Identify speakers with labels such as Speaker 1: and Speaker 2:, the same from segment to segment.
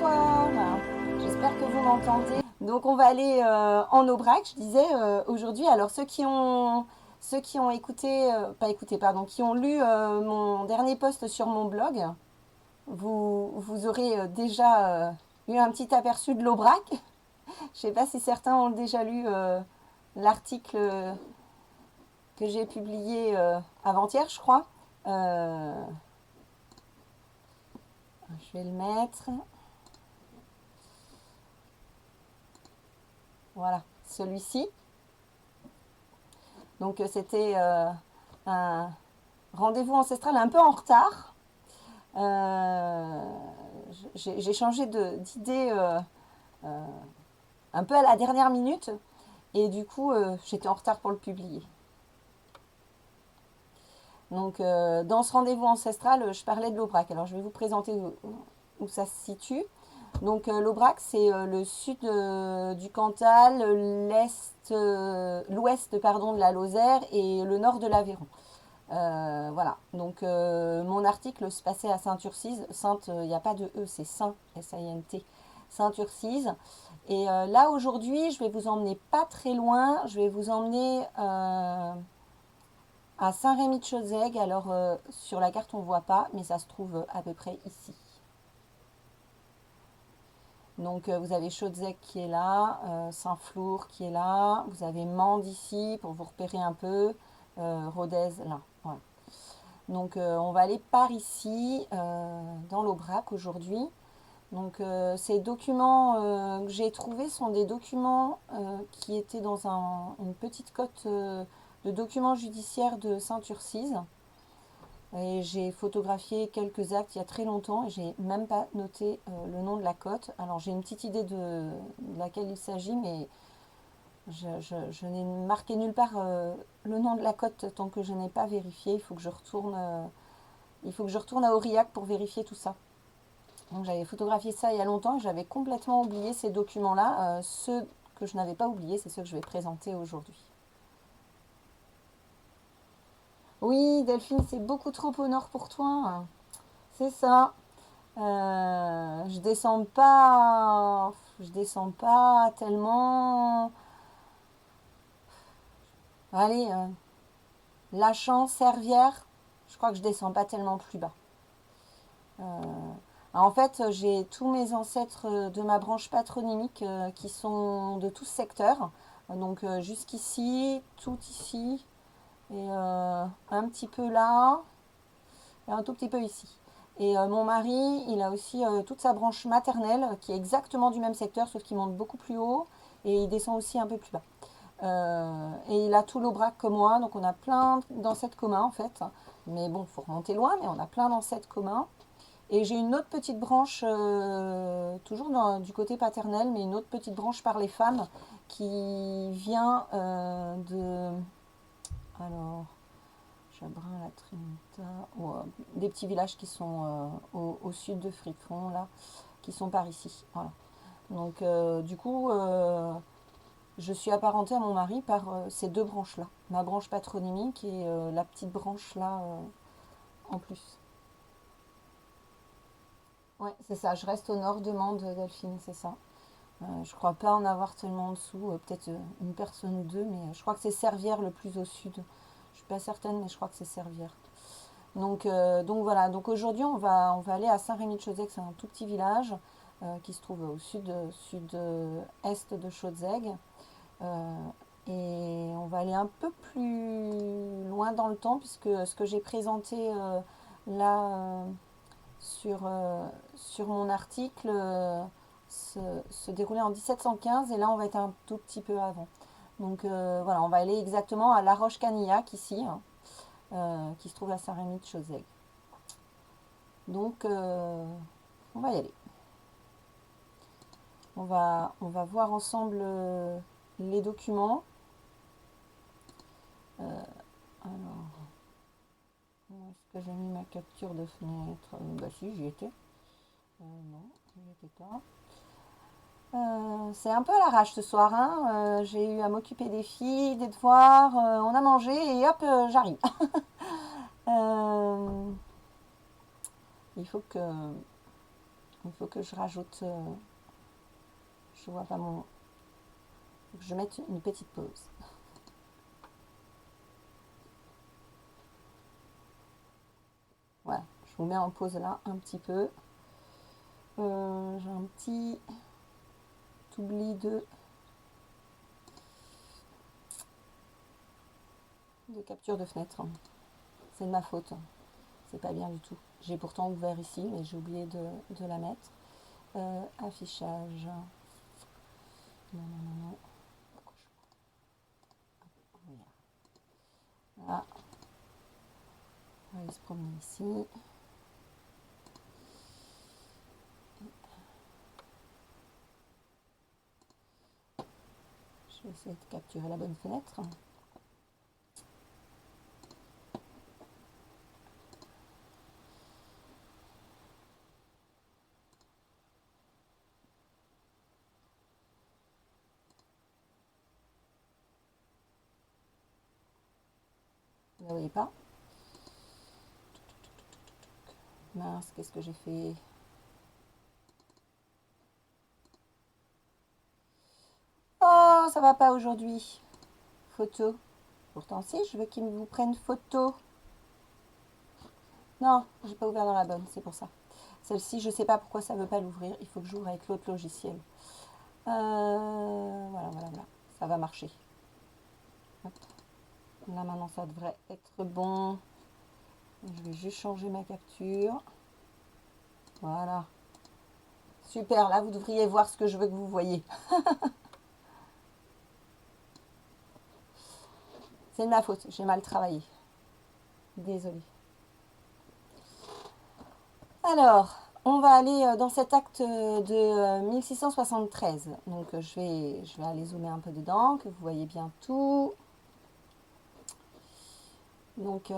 Speaker 1: bonsoir. J'espère que vous m'entendez. Donc on va aller en Aubrac, je disais aujourd'hui. Alors ceux qui ont écouté, pas écouté, pardon, qui ont lu mon dernier post sur mon blog, vous aurez déjà eu un petit aperçu de l'Aubrac. Je ne sais pas si certains ont déjà lu l'article que j'ai publié avant-hier, je crois. Je vais le mettre. Voilà, celui-ci. Donc c'était un rendez-vous ancestral un peu en retard. J'ai changé d'idée un peu à la dernière minute et du coup j'étais en retard pour le publier. Donc dans ce rendez-vous ancestral, je parlais de l'Aubrac. Alors je vais vous présenter où ça se situe. Donc l'Aubrac, c'est le sud du Cantal, l'ouest pardon de la Lozère et le nord de l'Aveyron. Voilà, donc mon article se passait à Saint-Urcise. Sainte, il n'y a pas de E, c'est Saint, S-A-I-N-T, Saint-Urcise. Et là aujourd'hui, je vais vous emmener pas très loin. Je vais vous emmener à Saint-Rémy-de-Chaudzègue. Alors sur la carte on ne voit pas, mais ça se trouve à peu près ici. Donc vous avez Chaudzègue qui est là, Saint-Flour qui est là, vous avez Mende ici pour vous repérer un peu, Rodez là. Voilà. Donc on va aller par ici, dans l'Aubrac aujourd'hui. Donc ces documents que j'ai trouvés sont des documents qui étaient dans une petite cote de documents judiciaires de Saint-Urcise. Et j'ai photographié quelques actes il y a très longtemps et j'ai même pas noté le nom de la cote. Alors j'ai une petite idée de laquelle il s'agit, mais je n'ai marqué nulle part le nom de la cote tant que je n'ai pas vérifié. Il faut que je retourne à Aurillac pour vérifier tout ça. Donc j'avais photographié ça il y a longtemps et j'avais complètement oublié ces documents-là. Ceux que je n'avais pas oubliés, c'est ceux que je vais présenter aujourd'hui. Oui, Delphine, c'est beaucoup trop au nord pour toi. C'est ça. Je descends pas tellement. Allez, Lachan, Servières, je crois que je descends pas tellement plus bas. En fait, j'ai tous mes ancêtres de ma branche patronymique qui sont de tous secteurs. Donc jusqu'ici, tout ici, et un petit peu là, et un tout petit peu ici. Et mon mari, il a aussi toute sa branche maternelle qui est exactement du même secteur, sauf qu'il monte beaucoup plus haut et il descend aussi un peu plus bas. Et il a tout l'Aubrac comme moi, donc on a plein d'ancêtres communs en fait. Mais bon, il faut remonter loin, mais on a plein d'ancêtres communs. Et j'ai une autre petite branche, toujours du côté paternel, mais une autre petite branche par les femmes qui vient de... Alors, Chabrin, la Trinita, des petits villages qui sont au sud de Fripon, là, qui sont par ici. Voilà. Donc, du coup, je suis apparentée à mon mari par ces deux branches-là. Ma branche patronymique et la petite branche là en plus. Ouais, c'est ça. Je reste au nord de Mende, Delphine, c'est ça. Je crois pas en avoir tellement en dessous. Peut-être une personne ou deux, mais je crois que c'est Servières le plus au sud. Je suis pas certaine, mais je crois que c'est Servières. Donc voilà, donc aujourd'hui on va aller à Saint-Rémy-de-Chaudzègue, c'est un tout petit village qui se trouve au sud-est de Chaudzègue. Et on va aller un peu plus loin dans le temps puisque ce que j'ai présenté là sur mon article se déroulait en 1715 et là on va être un tout petit peu avant. Donc voilà, on va aller exactement à La Roche-Canillac ici, hein, qui se trouve à Saint-Rémy-de-Chaudzègue. Donc on va y aller. On va voir ensemble les documents. Alors, où est-ce que j'ai mis ma capture de fenêtre? Bah si, j'y étais. Non, j'y étais pas. C'est un peu à l'arrache ce soir, hein. J'ai eu à m'occuper des filles, des devoirs, on a mangé et hop, j'arrive. Euh, il faut que Il faut que je rajoute... je vois pas mon... faut que je mette une petite pause. Voilà, je vous mets en pause là un petit peu. J'ai un petit oubli de capture de fenêtre. C'est de ma faute. C'est pas bien du tout. J'ai pourtant ouvert ici, mais j'ai oublié de la mettre. Affichage. Non, non, non, non. Voilà. On va aller se promener ici. Je vais essayer de capturer la bonne fenêtre. Vous ne voyez pas? Mince, qu'est-ce que j'ai fait? Oh, ça va pas aujourd'hui. Photo. Pourtant, si, je veux qu'ils vous prennent photo. Non, j'ai pas ouvert dans la bonne, c'est pour ça. Celle-ci, je sais pas pourquoi ça veut pas l'ouvrir. Il faut que j'ouvre avec l'autre logiciel. Voilà, voilà, voilà. Ça va marcher. Hop. Là, maintenant, ça devrait être bon. Je vais juste changer ma capture. Voilà. Super, là, vous devriez voir ce que je veux que vous voyez. C'est de ma faute, j'ai mal travaillé. Désolée. Alors, on va aller dans cet acte de 1673. Donc, je vais aller zoomer un peu dedans, que vous voyez bien tout. Donc,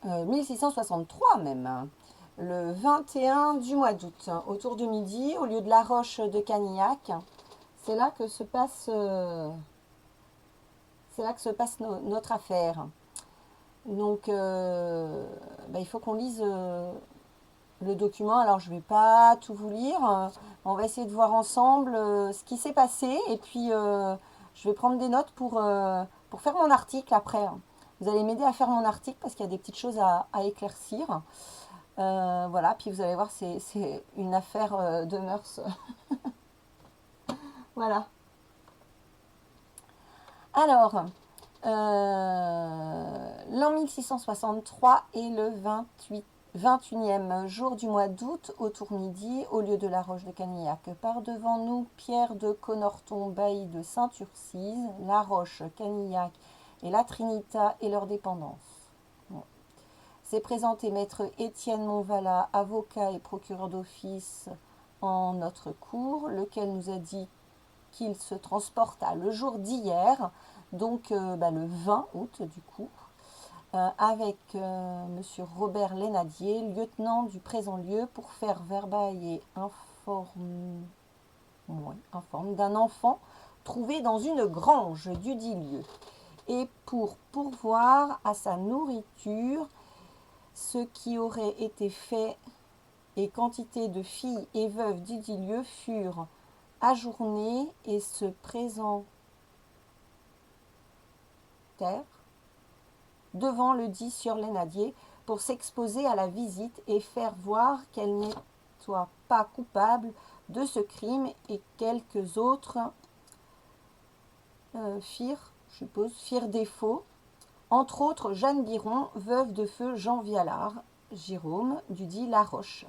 Speaker 1: 1663 même. Le 21 du mois d'août, autour de midi, au lieu de la roche de Canillac. C'est là que se passe, notre affaire. Donc, il faut qu'on lise le document. Alors, je ne vais pas tout vous lire. On va essayer de voir ensemble ce qui s'est passé. Et puis, je vais prendre des notes pour faire mon article après. Vous allez m'aider à faire mon article parce qu'il y a des petites choses à éclaircir. Voilà, puis vous allez voir, c'est une affaire de mœurs. Voilà. Alors, l'an 1663 est le 21e jour du mois d'août, autour midi, au lieu de la roche de Canillac. Par devant nous, Pierre de Connorton, bailli de Saint-Urcise, la roche, Canillac et la Trinita et leurs dépendances. Bon. C'est présenté maître Étienne Montvala, avocat et procureur d'office en notre cour, lequel nous a dit qu'il se transporta le jour d'hier, donc le 20 août du coup, avec monsieur Robert Lénadier, lieutenant du présent lieu, pour faire verbaille et informe d'un enfant trouvé dans une grange dudit lieu, et pour pourvoir à sa nourriture ce qui aurait été fait, et quantité de filles et veuves dudit lieu furent ajournées et se présentèrent devant le dit sieur Lénadier pour s'exposer à la visite et faire voir qu'elle n'était pas coupable de ce crime, et quelques autres firent défaut, entre autres Jeanne Biron, veuve de feu Jean Vialard, Jérôme, dudit Laroche.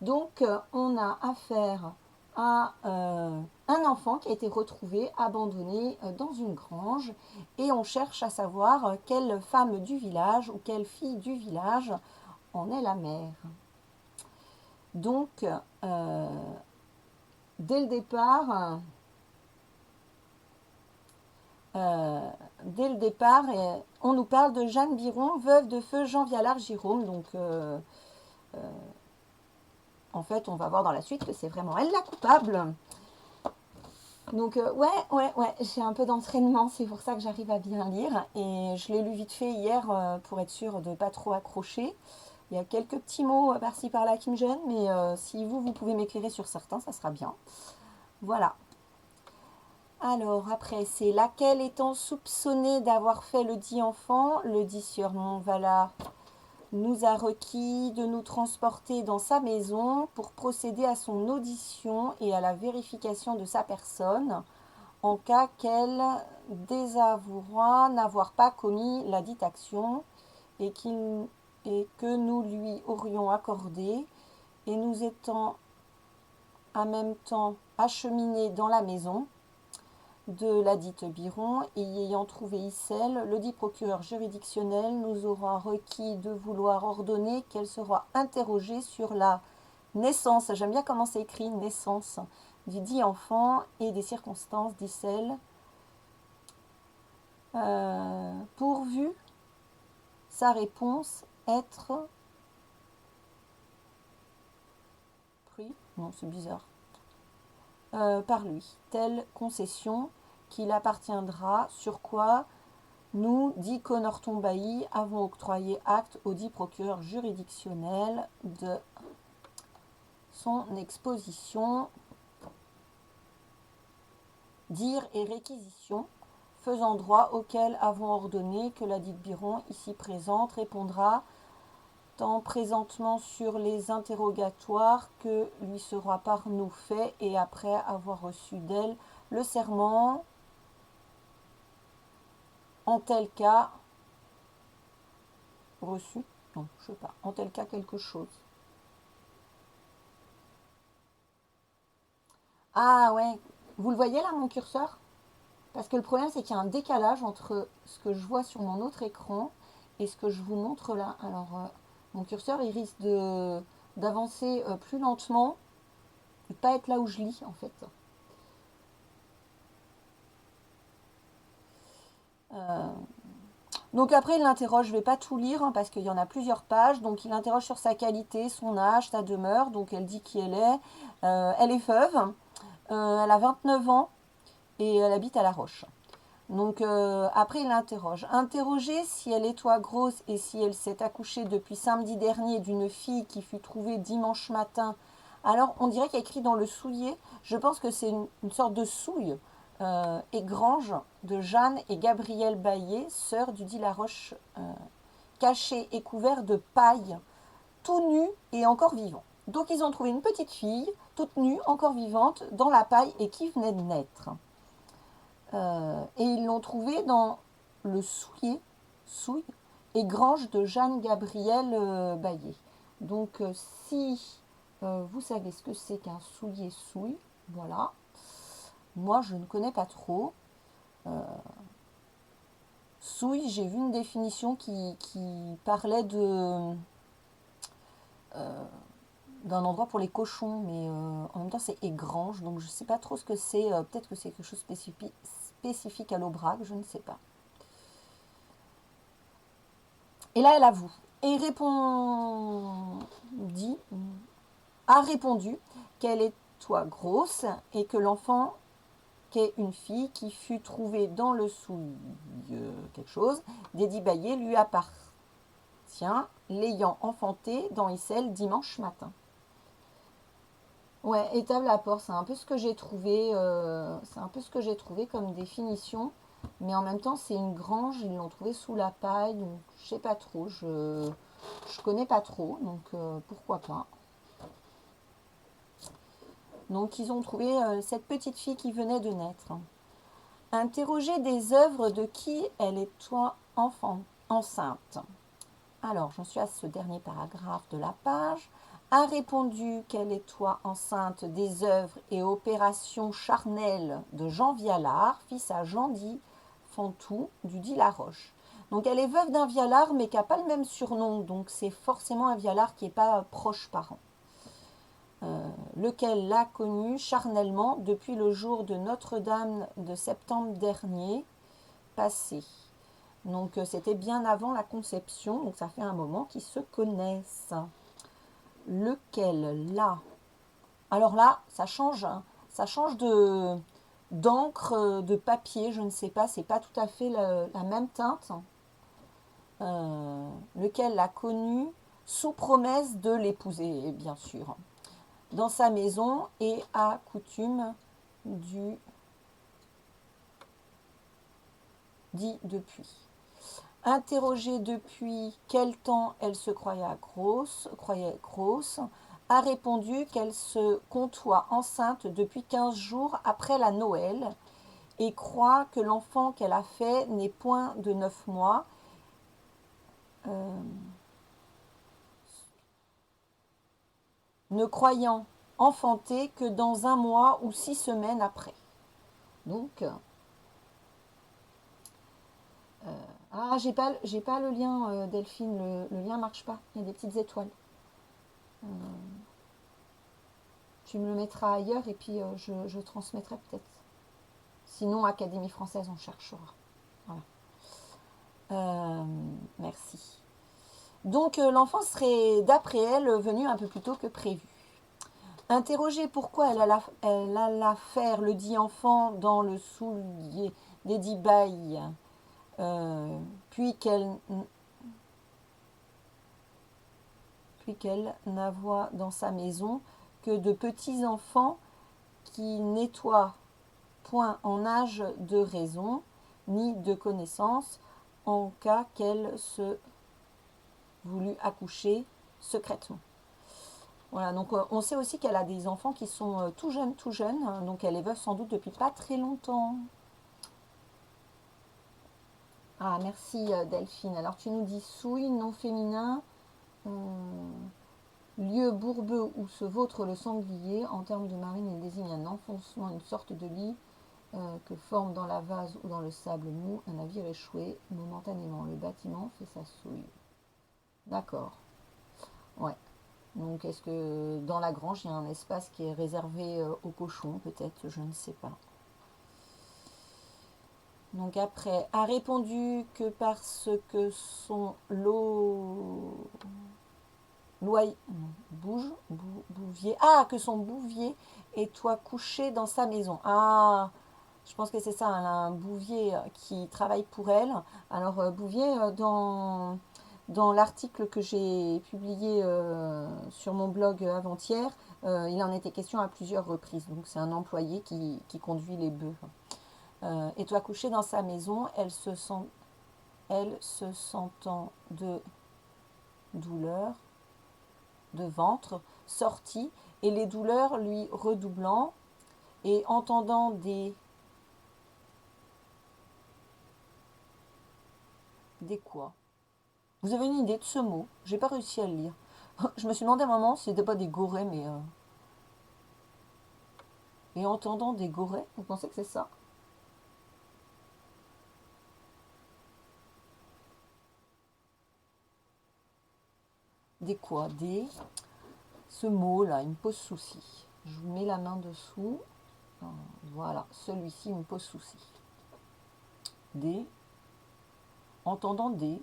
Speaker 1: Donc, on a affaire à un enfant qui a été retrouvé abandonné dans une grange, et on cherche à savoir quelle femme du village ou quelle fille du village en est la mère. Donc, dès le départ, on nous parle de Jeanne Biron, veuve de feu Jean Vialard Jérôme. Donc, en fait, on va voir dans la suite que c'est vraiment elle la coupable. Donc, ouais, j'ai un peu d'entraînement, c'est pour ça que j'arrive à bien lire. Et je l'ai lu vite fait hier pour être sûre de ne pas trop accrocher. Il y a quelques petits mots par-ci par-là qui me gênent, mais si vous pouvez m'éclairer sur certains, ça sera bien. Voilà. Alors, après, c'est laquelle étant soupçonnée d'avoir fait le dit enfant, le dit sieur Montvala nous a requis de nous transporter dans sa maison pour procéder à son audition et à la vérification de sa personne, en cas qu'elle désavouera n'avoir pas commis la dite action et que nous lui aurions accordé, et nous étant en même temps acheminés dans la maison de la dite Biron, et y ayant trouvé Icelle, le dit procureur juridictionnel nous aura requis de vouloir ordonner qu'elle sera interrogée sur la naissance, j'aime bien comment c'est écrit, naissance, du dit enfant et des circonstances d'Icelle, pourvu sa réponse être pris, non c'est bizarre, par lui, telle concession qu'il appartiendra, sur quoi nous, dit Connorton-Bailly, avons octroyé acte au dit procureur juridictionnel de son exposition, dire et réquisition, faisant droit auquel avons ordonné que la dite Biron, ici présente, répondra tant présentement sur les interrogatoires que lui sera par nous fait, et après avoir reçu d'elle le serment, en tel cas reçu, non, je sais pas, en tel cas quelque chose. Ah ouais, vous le voyez là mon curseur? Parce que le problème c'est qu'il y a un décalage entre ce que je vois sur mon autre écran et ce que je vous montre là. Alors mon curseur il risque d'avancer plus lentement et pas être là où je lis en fait. Donc après il l'interroge, je ne vais pas tout lire hein, parce qu'il y en a plusieurs pages. Donc il interroge sur sa qualité, son âge, sa demeure. Donc elle dit qui elle est. Elle est veuve, elle a 29 ans et elle habite à La Roche. Donc après il l'interroge. Interroger si elle est toi grosse et si elle s'est accouchée depuis samedi dernier d'une fille qui fut trouvée dimanche matin. Alors on dirait qu'il y a écrit dans le soulier, je pense que c'est une sorte de souille et grange de Jeanne et Gabrielle Baillet, sœurs du dit Laroche, cachés et couverts de paille, tout nus et encore vivants. Donc ils ont trouvé une petite fille, toute nue, encore vivante, dans la paille et qui venait de naître. Et ils l'ont trouvé dans le souille et grange de Jeanne-Gabrielle Baillet. Donc si vous savez ce que c'est qu'un soulier-souille, voilà. Moi je ne connais pas trop. Souille, j'ai vu une définition qui parlait d'un endroit pour les cochons, mais en même temps c'est égrange, donc je ne sais pas trop ce que c'est. Peut-être que c'est quelque chose spécifique à l'Aubrac, je ne sais pas. Et là, elle avoue. Et a répondu qu'elle est toi grosse et que l'enfant qu'est une fille qui fut trouvée dans le souille quelque chose, d'Eddie Baillet lui appartient, l'ayant enfanté dans Issel dimanche matin. Ouais, étable à port, c'est un peu ce que j'ai trouvé, comme définition. Mais en même temps, c'est une grange, ils l'ont trouvé sous la paille, donc je sais pas trop, je connais pas trop, donc pourquoi pas. Donc ils ont trouvé cette petite fille qui venait de naître. Interroger des œuvres de qui elle est toi enfant, enceinte. Alors j'en suis à ce dernier paragraphe de la page. A répondu qu'elle est toi enceinte des œuvres et opérations charnelles de Jean Vialard, fils à Jean-Dit Fantou du dit Laroche. Donc elle est veuve d'un Vialard mais qui n'a pas le même surnom, donc c'est forcément un Vialard qui n'est pas proche parent. Lequel l'a connu charnellement depuis le jour de Notre-Dame de septembre dernier passé. Donc c'était bien avant la conception, donc ça fait un moment qu'ils se connaissent. Lequel là? Alors là, ça change d'encre, de papier, je ne sais pas, c'est pas tout à fait la même teinte. Lequel l'a connu sous promesse de l'épouser, bien sûr, dans sa maison et à coutume du dit depuis. Interrogée depuis quel temps elle se croyait grosse, a répondu qu'elle se comptoit enceinte depuis 15 jours après la Noël et croit que l'enfant qu'elle a fait n'est point de 9 mois. Ne croyant enfanter que dans 1 mois ou 6 semaines après. Donc, j'ai pas le lien, Delphine, le lien marche pas. Il y a des petites étoiles. Tu me le mettras ailleurs et puis je transmettrai peut-être. Sinon, Académie française, on cherchera. Voilà. Merci. Donc, l'enfant serait, d'après elle, venu un peu plus tôt que prévu. Interrogée pourquoi elle alla faire le dit enfant dans le soulier des dix bailles, puis qu'elle n'avoit dans sa maison que de petits enfants qui nettoient point en âge de raison, ni de connaissance, en cas qu'elle se voulut accoucher secrètement. Voilà, donc on sait aussi qu'elle a des enfants qui sont tout jeunes, hein, donc elle est veuve sans doute depuis pas très longtemps. Ah, merci Delphine. Alors tu nous dis souille, non féminin, lieu bourbeux où se vautre le sanglier. En termes de marine, il désigne un enfoncement, une sorte de lit que forme dans la vase ou dans le sable mou un navire échoué. Momentanément, le bâtiment fait sa souille. D'accord. Ouais. Donc est-ce que dans la grange, il y a un espace qui est réservé aux cochons, peut-être, je ne sais pas. Donc après, a répondu que parce que son bouvier, que son bouvier et toi couché dans sa maison. Ah, je pense que c'est ça, elle a un bouvier qui travaille pour elle. Alors Bouvier, dans l'article que j'ai publié sur mon blog avant-hier, il en était question à plusieurs reprises. Donc c'est un employé qui conduit les bœufs. Et toi couché dans sa maison, elle se sentant de douleur, de ventre, sortit, et les douleurs lui redoublant, et entendant des quoi. Vous avez une idée de ce mot? J'ai pas réussi à le lire. Je me suis demandé à un moment si c'était pas des gorées, mais et entendant des gorées, vous pensez que c'est ça? Des quoi? Ce mot-là, il me pose souci. Je vous mets la main dessous. Voilà, celui-ci me pose souci. Des, entendant des,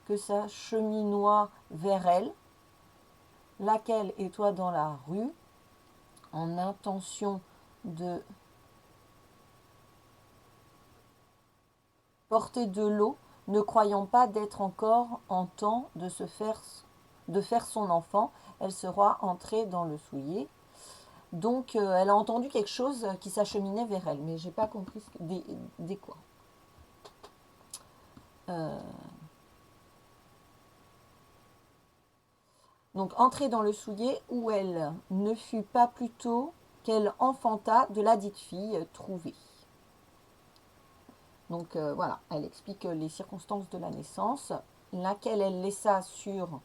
Speaker 1: que ça cheminoie vers elle, laquelle est toi dans la rue, en intention de porter de l'eau, ne croyant pas d'être encore en temps de faire son enfant, elle sera entrée dans le soulier. Donc elle a entendu quelque chose qui s'acheminait vers elle, mais j'ai pas compris des quoi. Euh, donc entrée dans le soulier où elle ne fut pas plus tôt qu'elle enfanta de la dite fille trouvée. Donc voilà, elle explique les circonstances de la naissance, laquelle elle laissa sur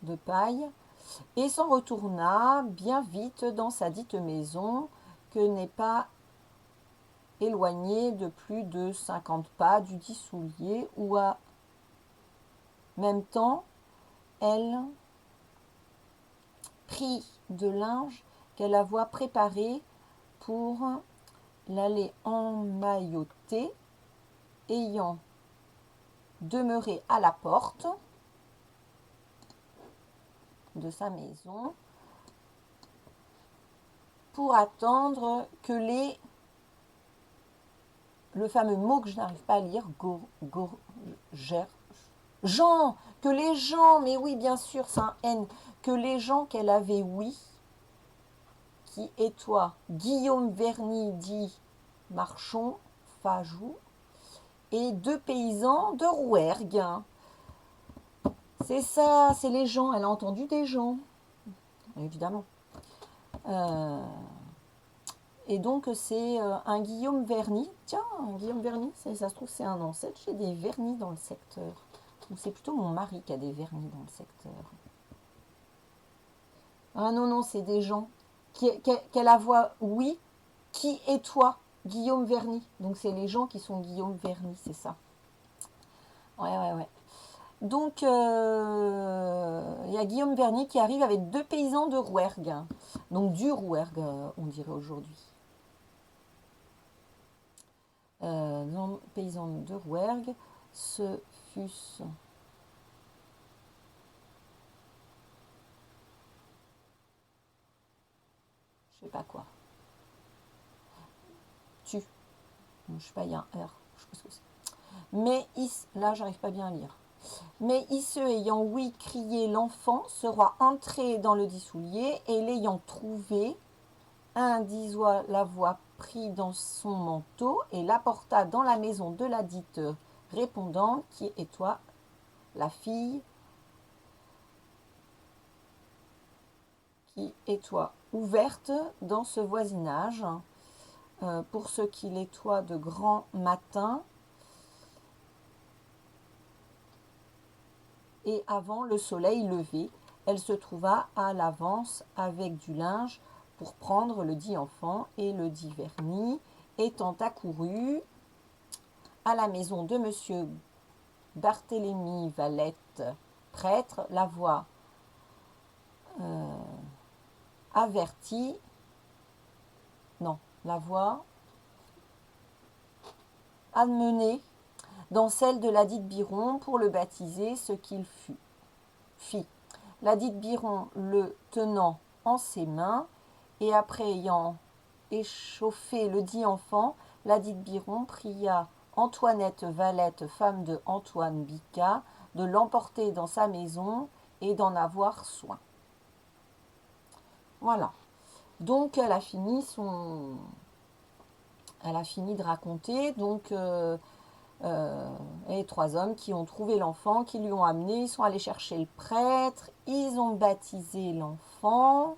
Speaker 1: de paille, et s'en retourna bien vite dans sa dite maison, que n'est pas éloignée de plus de 50 pas du dit soulier, où à même temps elle prit de linge qu'elle avoit préparé pour l'aller emmailloter, ayant demeuré à la porte de sa maison pour attendre que le fameux mot que je n'arrive pas à lire, Jean, que les gens, mais oui, bien sûr, c'est un N, que les gens qu'elle avait, oui, qui est toi, Guillaume Verny dit Marchon, Fajou, et deux paysans de Rouergue. C'est ça, c'est les gens, elle a entendu des gens, évidemment. Euh, et donc c'est un Guillaume Verny. Tiens, un Guillaume Verny, ça se trouve c'est un ancêtre. J'ai des vernis dans le secteur. Ou c'est plutôt mon mari qui a des vernis dans le secteur. Ah non, non, c'est des gens. Qu'elle a voix, oui. Qui est toi, Guillaume Verny. Donc c'est les gens qui sont Guillaume Verny, c'est ça. Ouais, ouais, ouais. Donc il y a Guillaume Verny qui arrive avec deux paysans de Rouergue. Donc du Rouergue, on dirait aujourd'hui. Non, paysan de Rouergue, ce fut, je sais pas quoi, tu, je sais pas, il y a un R, je sais pas ce que c'est. Mais là, j'arrive pas bien à lire. Mais ce ayant oui crié l'enfant sera entré dans le dit soulier et l'ayant trouvé, un disoit la voix prit dans son manteau et l'apporta dans la maison de la dite répondante qui est toi, la fille qui est toi, ouverte dans ce voisinage, pour ce qu'il est toi de grand matin et avant le soleil levé, elle se trouva à l'avance avec du linge pour prendre le dit enfant et le dit vernis, étant accourue à la maison de monsieur Barthélemy Valette, prêtre, la voix avertie, non, la voix amenée dans celle de la dite Biron pour le baptiser, ce qu'il fit. La dite Biron le tenant en ses mains, et après ayant échauffé le dit enfant, la dite Biron pria Antoinette Valette, femme de Antoine Bica, de l'emporter dans sa maison et d'en avoir soin. Voilà. Donc elle a fini de raconter. Donc et trois hommes qui ont trouvé l'enfant, qui lui ont amené, ils sont allés chercher le prêtre, ils ont baptisé l'enfant,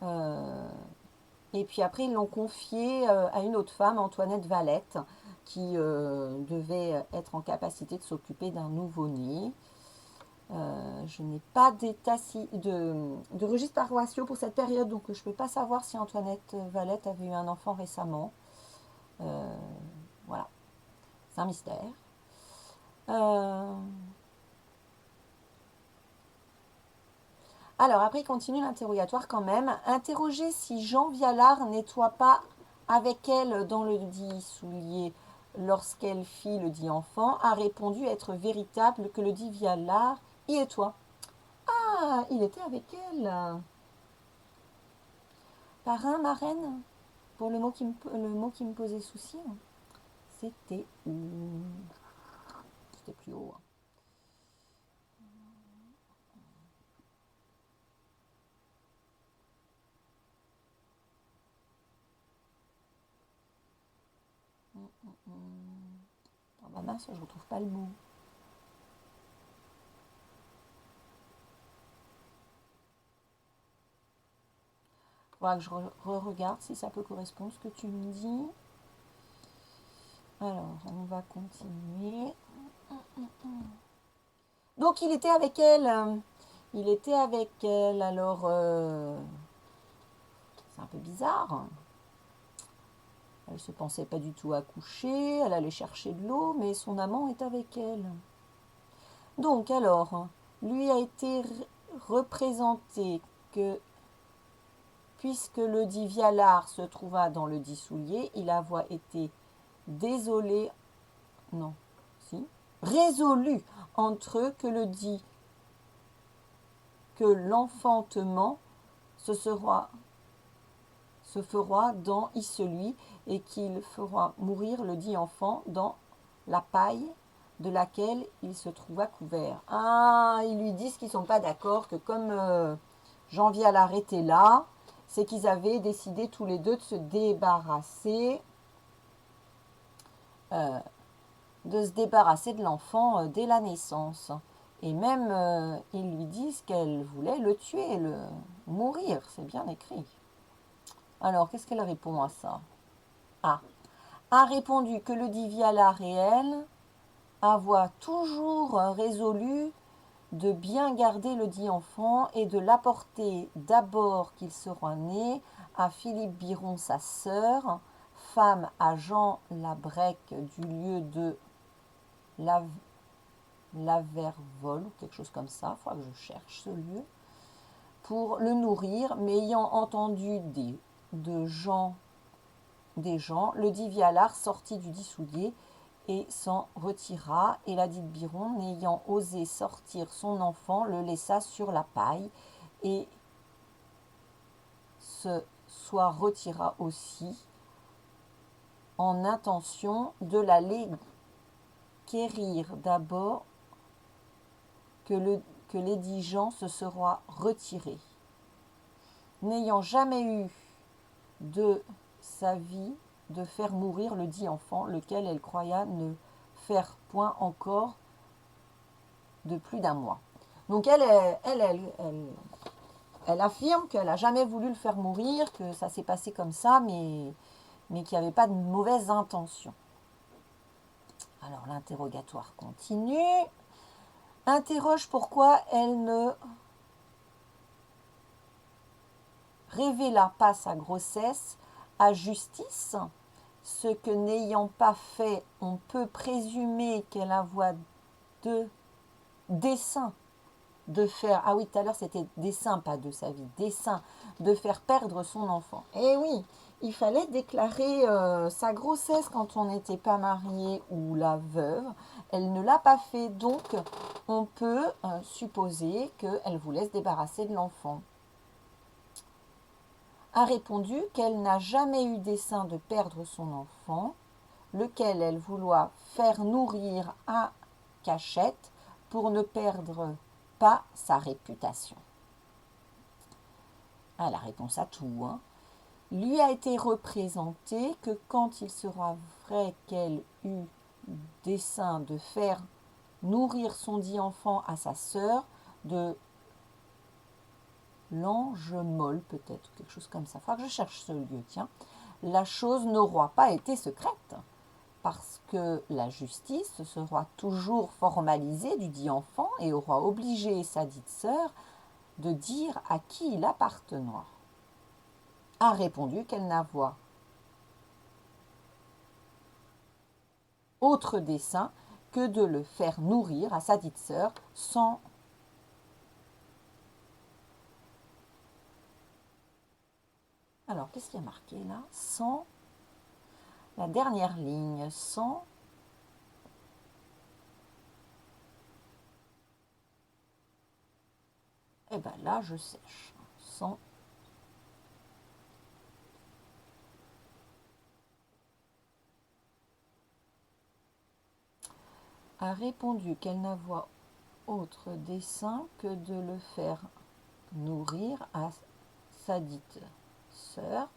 Speaker 1: euh, et puis après ils l'ont confié à une autre femme, Antoinette Valette, qui devait être en capacité de s'occuper d'un nouveau-né. Je n'ai pas de registre paroissiaux pour cette période, donc je ne peux pas savoir si Antoinette Valette avait eu un enfant récemment. Voilà, c'est un mystère. Euh, Alors, après, il continue l'interrogatoire quand même. Interroger si Jean Vialard nettoie pas avec elle dans le dit soulier lorsqu'elle fit le dit enfant, a répondu être véritable que le dit Vialard y est toi. Ah, il était avec elle. Parrain, marraine, pour le mot qui me posait souci. C'était où? C'était plus haut. Ah bah mince, je retrouve pas le mot. Faudra que je re-regarde si ça peut correspondre à ce que tu me dis. Alors, on va continuer. Donc, il était avec elle. Il était avec elle. Alors, c'est un peu bizarre. Elle se pensait pas du tout à coucher. Elle allait chercher de l'eau, mais son amant est avec elle. Donc, alors, lui a été représenté que, puisque le dit Vialard se trouva dans le dit soulier, il avoit été désolé. Non, si. Résolu entre eux que le dit que l'enfantement se fera dans celui et qu'il fera mourir le dit enfant dans la paille de laquelle il se trouva couvert. Ah, ils lui disent qu'ils ne sont pas d'accord, que comme Janvial arrêté là, c'est qu'ils avaient décidé tous les deux de se débarrasser, euh, de l'enfant dès la naissance. Et même, ils lui disent qu'elle voulait le tuer, le mourir, c'est bien écrit. Alors, qu'est-ce qu'elle répond à ça? Ah, a répondu que le dit Viala réel avoir toujours résolu de bien garder le dit enfant et de l'apporter d'abord qu'il sera né à Philippe Biron, sa sœur, femme à Jean Labrec du lieu de Lavervol, ou quelque chose comme ça, il faudra que je cherche ce lieu, pour le nourrir, mais ayant entendu des gens, le dit Vialard sortit du dit soulier et s'en retira, et la dite Biron, n'ayant osé sortir son enfant, le laissa sur la paille, et se soit retira aussi, en intention de l'aller quérir d'abord que l'édit Jean se sera retiré. N'ayant jamais eu de sa vie de faire mourir le dit enfant, lequel elle croya ne faire point encore de plus d'un mois. Donc elle affirme qu'elle n'a jamais voulu le faire mourir, que ça s'est passé comme ça, mais qu'il n'y avait pas de mauvaise intention. Alors l'interrogatoire continue. Interroge pourquoi elle ne révéla pas sa grossesse à justice, ce que n'ayant pas fait, on peut présumer qu'elle avoit de dessein de faire, ah oui, tout à l'heure c'était dessein, pas de sa vie, dessein de faire perdre son enfant. Eh oui, il fallait déclarer sa grossesse quand on n'était pas marié ou la veuve. Elle ne l'a pas fait, donc on peut supposer qu'elle voulait se débarrasser de l'enfant. A répondu qu'elle n'a jamais eu dessein de perdre son enfant, lequel elle vouloit faire nourrir à cachette pour ne perdre pas sa réputation. Ah, la réponse à tout, hein. Lui a été représenté que quand il sera vrai qu'elle eut dessein de faire nourrir son dit enfant à sa sœur, de Langemol peut-être, quelque chose comme ça. Il faudra que je cherche ce lieu, tiens. La chose n'aura pas été secrète, parce que la justice sera toujours formalisée du dit enfant et aura obligé sa dite sœur de dire à qui il appartenait. A répondu qu'elle n'avait autre dessein que de le faire nourrir à sa dite sœur sans... Alors, qu'est-ce qu'il y a marqué là? Sans... La dernière ligne, sans... Eh bien là, je sèche. Sans... A répondu qu'elle n'avait autre dessein que de le faire nourrir à sa dite sœur.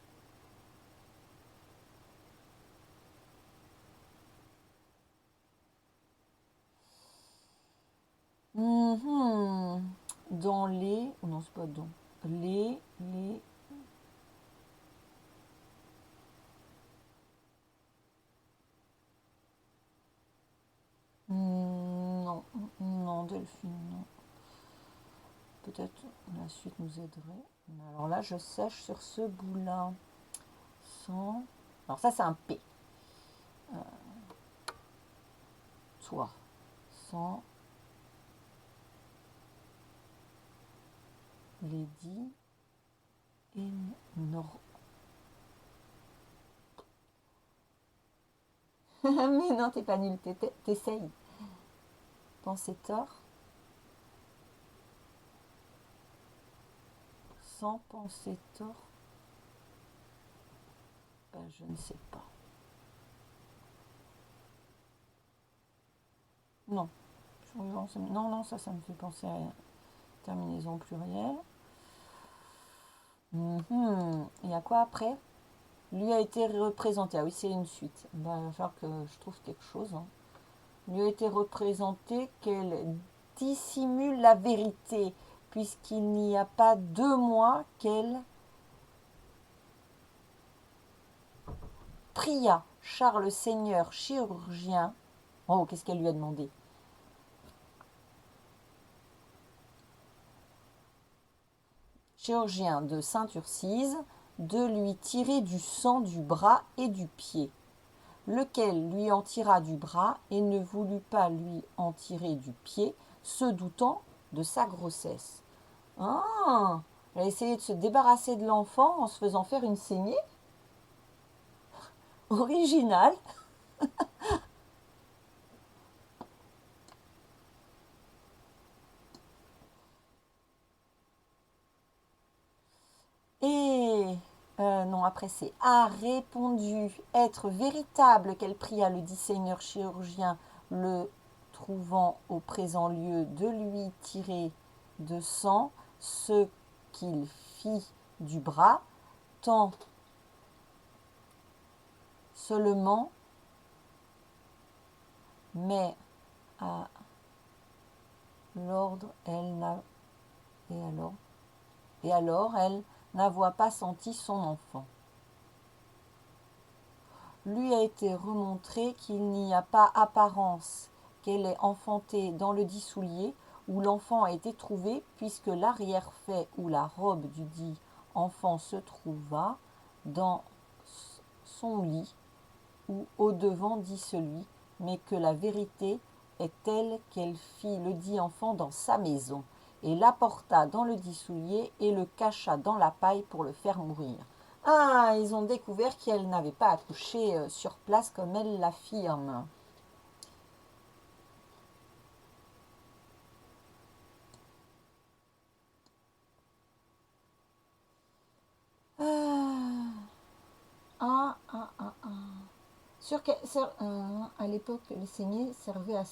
Speaker 1: Dans les... Oh non, c'est pas dans. Les... Non, non, Delphine, non. Peut-être la suite nous aiderait. Alors là, je sèche sur ce bout-là. Sans... Alors ça, c'est un P. Toi. Sans... Lady et Nord. Mais non, t'es pas nul. T'essayes. Penser tort. Sans penser tort. Ben, je ne sais pas. Non. Non, non, ça me fait penser à terminaison plurielle. Mhm. Et à quoi après? Lui a été représenté. Ah oui, c'est une suite. Ben, il va falloir que je trouve quelque chose, hein. Lui a été représenté qu'elle dissimule la vérité, puisqu'il n'y a pas 2 mois qu'elle pria Charles Seigneur chirurgien. Oh, qu'est-ce qu'elle lui a demandé? Chirurgien de Saint-Urcise, de lui tirer du sang du bras et du pied, lequel lui en tira du bras et ne voulut pas lui en tirer du pied, se doutant de sa grossesse. Ah, elle a essayé de se débarrasser de l'enfant en se faisant faire une saignée. Original. Et non, après c'est a répondu être véritable qu'elle pria le dit seigneur chirurgien, le trouvant au présent lieu, de lui tirer de sang ce qu'il fit du bras, tant seulement, mais à l'ordre, elle n'a. Et alors elle n'avait pas senti son enfant. Lui a été remontré qu'il n'y a pas apparence qu'elle ait enfanté dans le dit soulier où l'enfant a été trouvé, puisque l'arrière-fait où la robe du dit enfant se trouva dans son lit ou au devant dit celui, mais que la vérité est telle qu'elle fit le dit enfant dans sa maison, et l'apporta dans le dit soulier et le cacha dans la paille pour le faire mourir. Ah, ils ont découvert qu'elle n'avait pas accouché sur place comme elle l'affirme. Ah, ah, ah, ah, ah. À l'époque, les saignées servaient à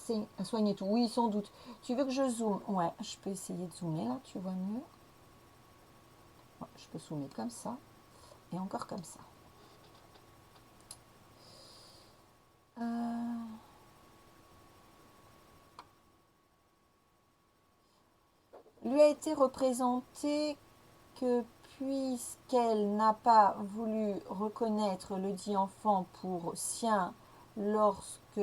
Speaker 1: soigner tout. Oui, sans doute. Tu veux que je zoome? Ouais, je peux essayer de zoomer là, tu vois mieux. Ouais, je peux zoomer comme ça et encore comme ça. Euh, Lui a été représenté que puisqu'elle n'a pas voulu reconnaître le dit enfant pour sien lorsque,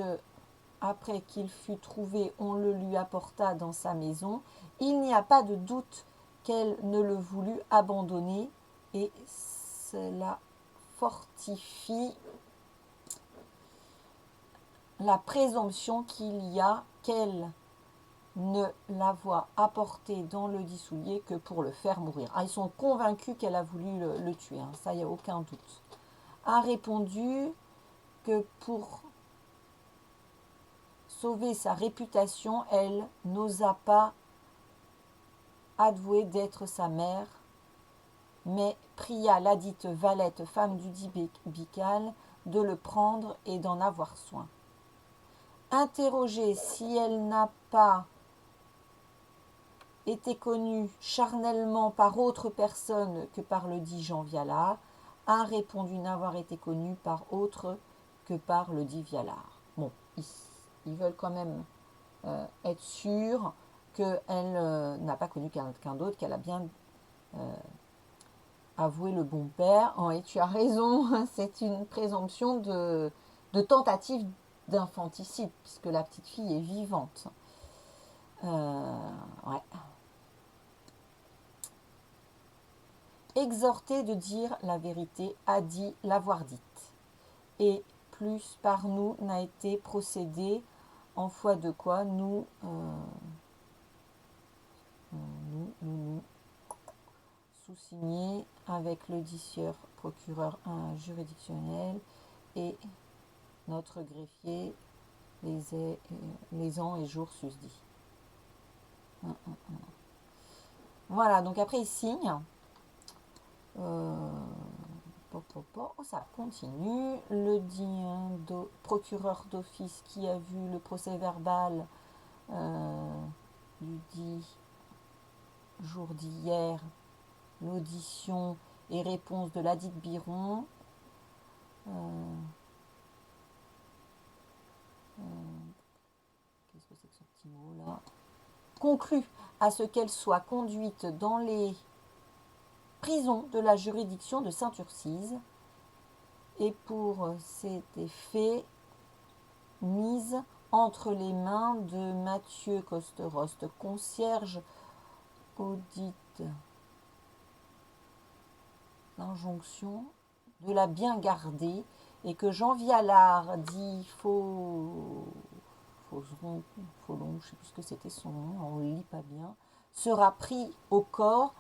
Speaker 1: après qu'il fut trouvé, on le lui apporta dans sa maison, il n'y a pas de doute qu'elle ne le voulut abandonner, et cela fortifie la présomption qu'il y a qu'elle ne l'avoir apporté dans le dit soulier que pour le faire mourir. Ah, ils sont convaincus qu'elle a voulu le tuer, hein, ça, il n'y a aucun doute. A répondu que pour sauver sa réputation, elle n'osa pas avouer d'être sa mère, mais pria ladite valette, femme du dit Bical, de le prendre et d'en avoir soin. Interrogée si elle n'a pas été connue charnellement par autre personne que par le dit Jean Vialard, a répondu n'avoir été connue par autre que par le dit Vialard. Bon, ils veulent quand même être sûrs qu'elle n'a pas connu quelqu'un d'autre, qu'elle a bien avoué le bon père. Oh, et tu as raison, c'est une présomption de tentative d'infanticide, puisque la petite fille est vivante. Ouais. Exhorté de dire la vérité, a dit l'avoir dite. Et plus par nous n'a été procédé, en foi de quoi nous sous-signé avec le disieur procureur juridictionnel et notre greffier les ans et jours susdits. Voilà, donc après il signe. Oh, ça continue. Le dit procureur d'office qui a vu le procès verbal du dit jour d'hier, l'audition et réponse de ladite Biron. Qu'est-ce que c'est que ce petit mot là? Conclut à ce qu'elle soit conduite dans les prisons de la juridiction de Saint-Urcise et pour cet effet mise entre les mains de Mathieu Costeroste, concierge audite l'injonction de la bien garder et que Jean Vialard dit Fauseron, Folon, je ne sais plus ce que c'était son nom, on ne le lit pas bien, sera pris au corps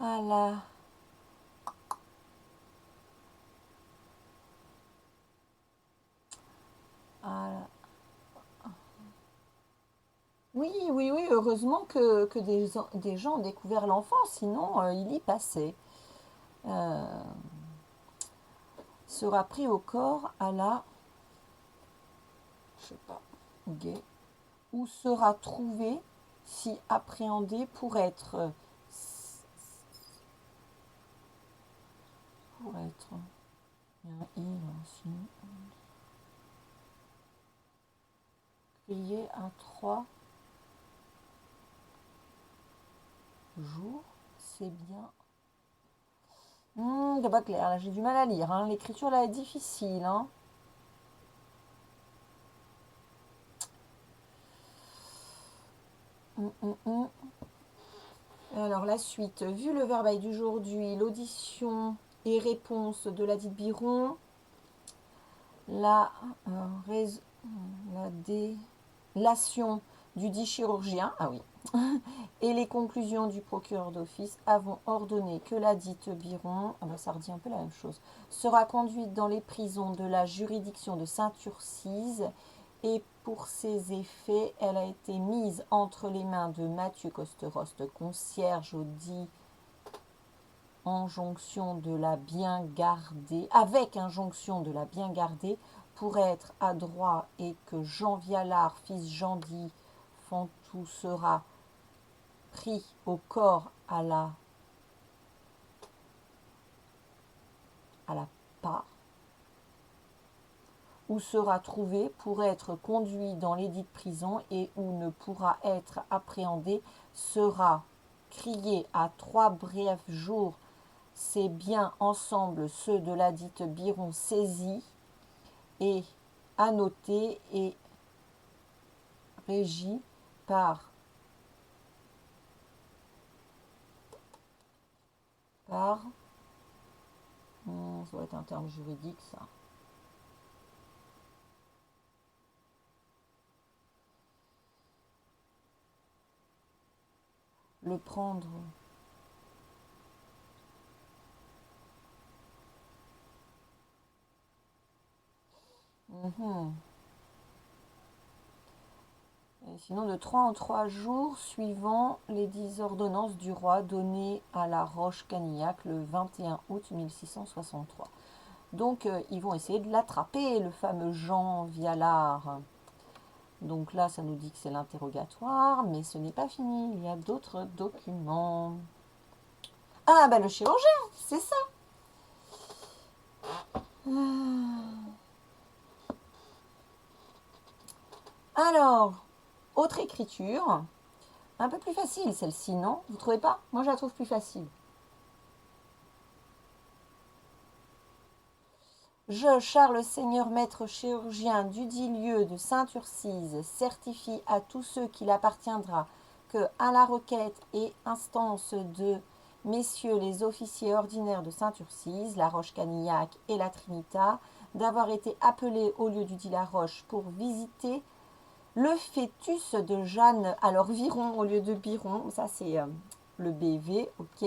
Speaker 1: à la à la oui, oui, oui, heureusement que des gens ont découvert l'enfant, sinon il y passait. Euh, sera pris au corps à la, je sais pas, gay, ou sera trouvé si appréhendé pour être, il y a un i là aussi, crié à 3 jours, c'est bien. C'est pas clair, là j'ai du mal à lire, hein. L'écriture là est difficile, hein. Hum, hum, hum. Alors la suite, vu le verbail d'aujourd'hui, l'audition et réponse de la dite Biron, la, la délation du dit chirurgien, ah oui, et les conclusions du procureur d'office avons ordonné que la dite Biron, ah ben ça redit un peu la même chose, sera conduite dans les prisons de la juridiction de Saint-Urcise et pour ses effets, elle a été mise entre les mains de Mathieu Costeroste, concierge au dit injonction de la bien garder, avec injonction de la bien garder, pour être adroit et que Jean Vialard, fils Jean-Di Fantou, sera pris au corps à la part, où sera trouvé pour être conduit dans l'édite prison et où ne pourra être appréhendé, sera crié à 3 brefs jours ces biens ensemble ceux de la dite Biron saisis et annotés et régis par ça doit être un terme juridique ça. Le prendre. Et sinon, de 3 en 3 jours, suivant les 10 ordonnances du roi données à la Roche-Canillac le 21 août 1663. Donc, ils vont essayer de l'attraper, le fameux Jean Vialard. Donc là, ça nous dit que c'est l'interrogatoire, mais ce n'est pas fini. Il y a d'autres documents. Ah, bah le chirurgien, c'est ça. Alors, autre écriture. Un peu plus facile celle-ci, non? Vous trouvez pas? Moi, je la trouve plus facile. Je, Charles Seigneur maître chirurgien dudit lieu de Saint-Urcise, certifie à tous ceux qu'il appartiendra que, à la requête et instance de messieurs les officiers ordinaires de Saint-Urcise, la Roche-Canillac et la Trinita, d'avoir été appelés au lieu dudit la Roche pour visiter le fœtus de Jeanne, alors Viron au lieu de Biron, ça c'est le BV, ok,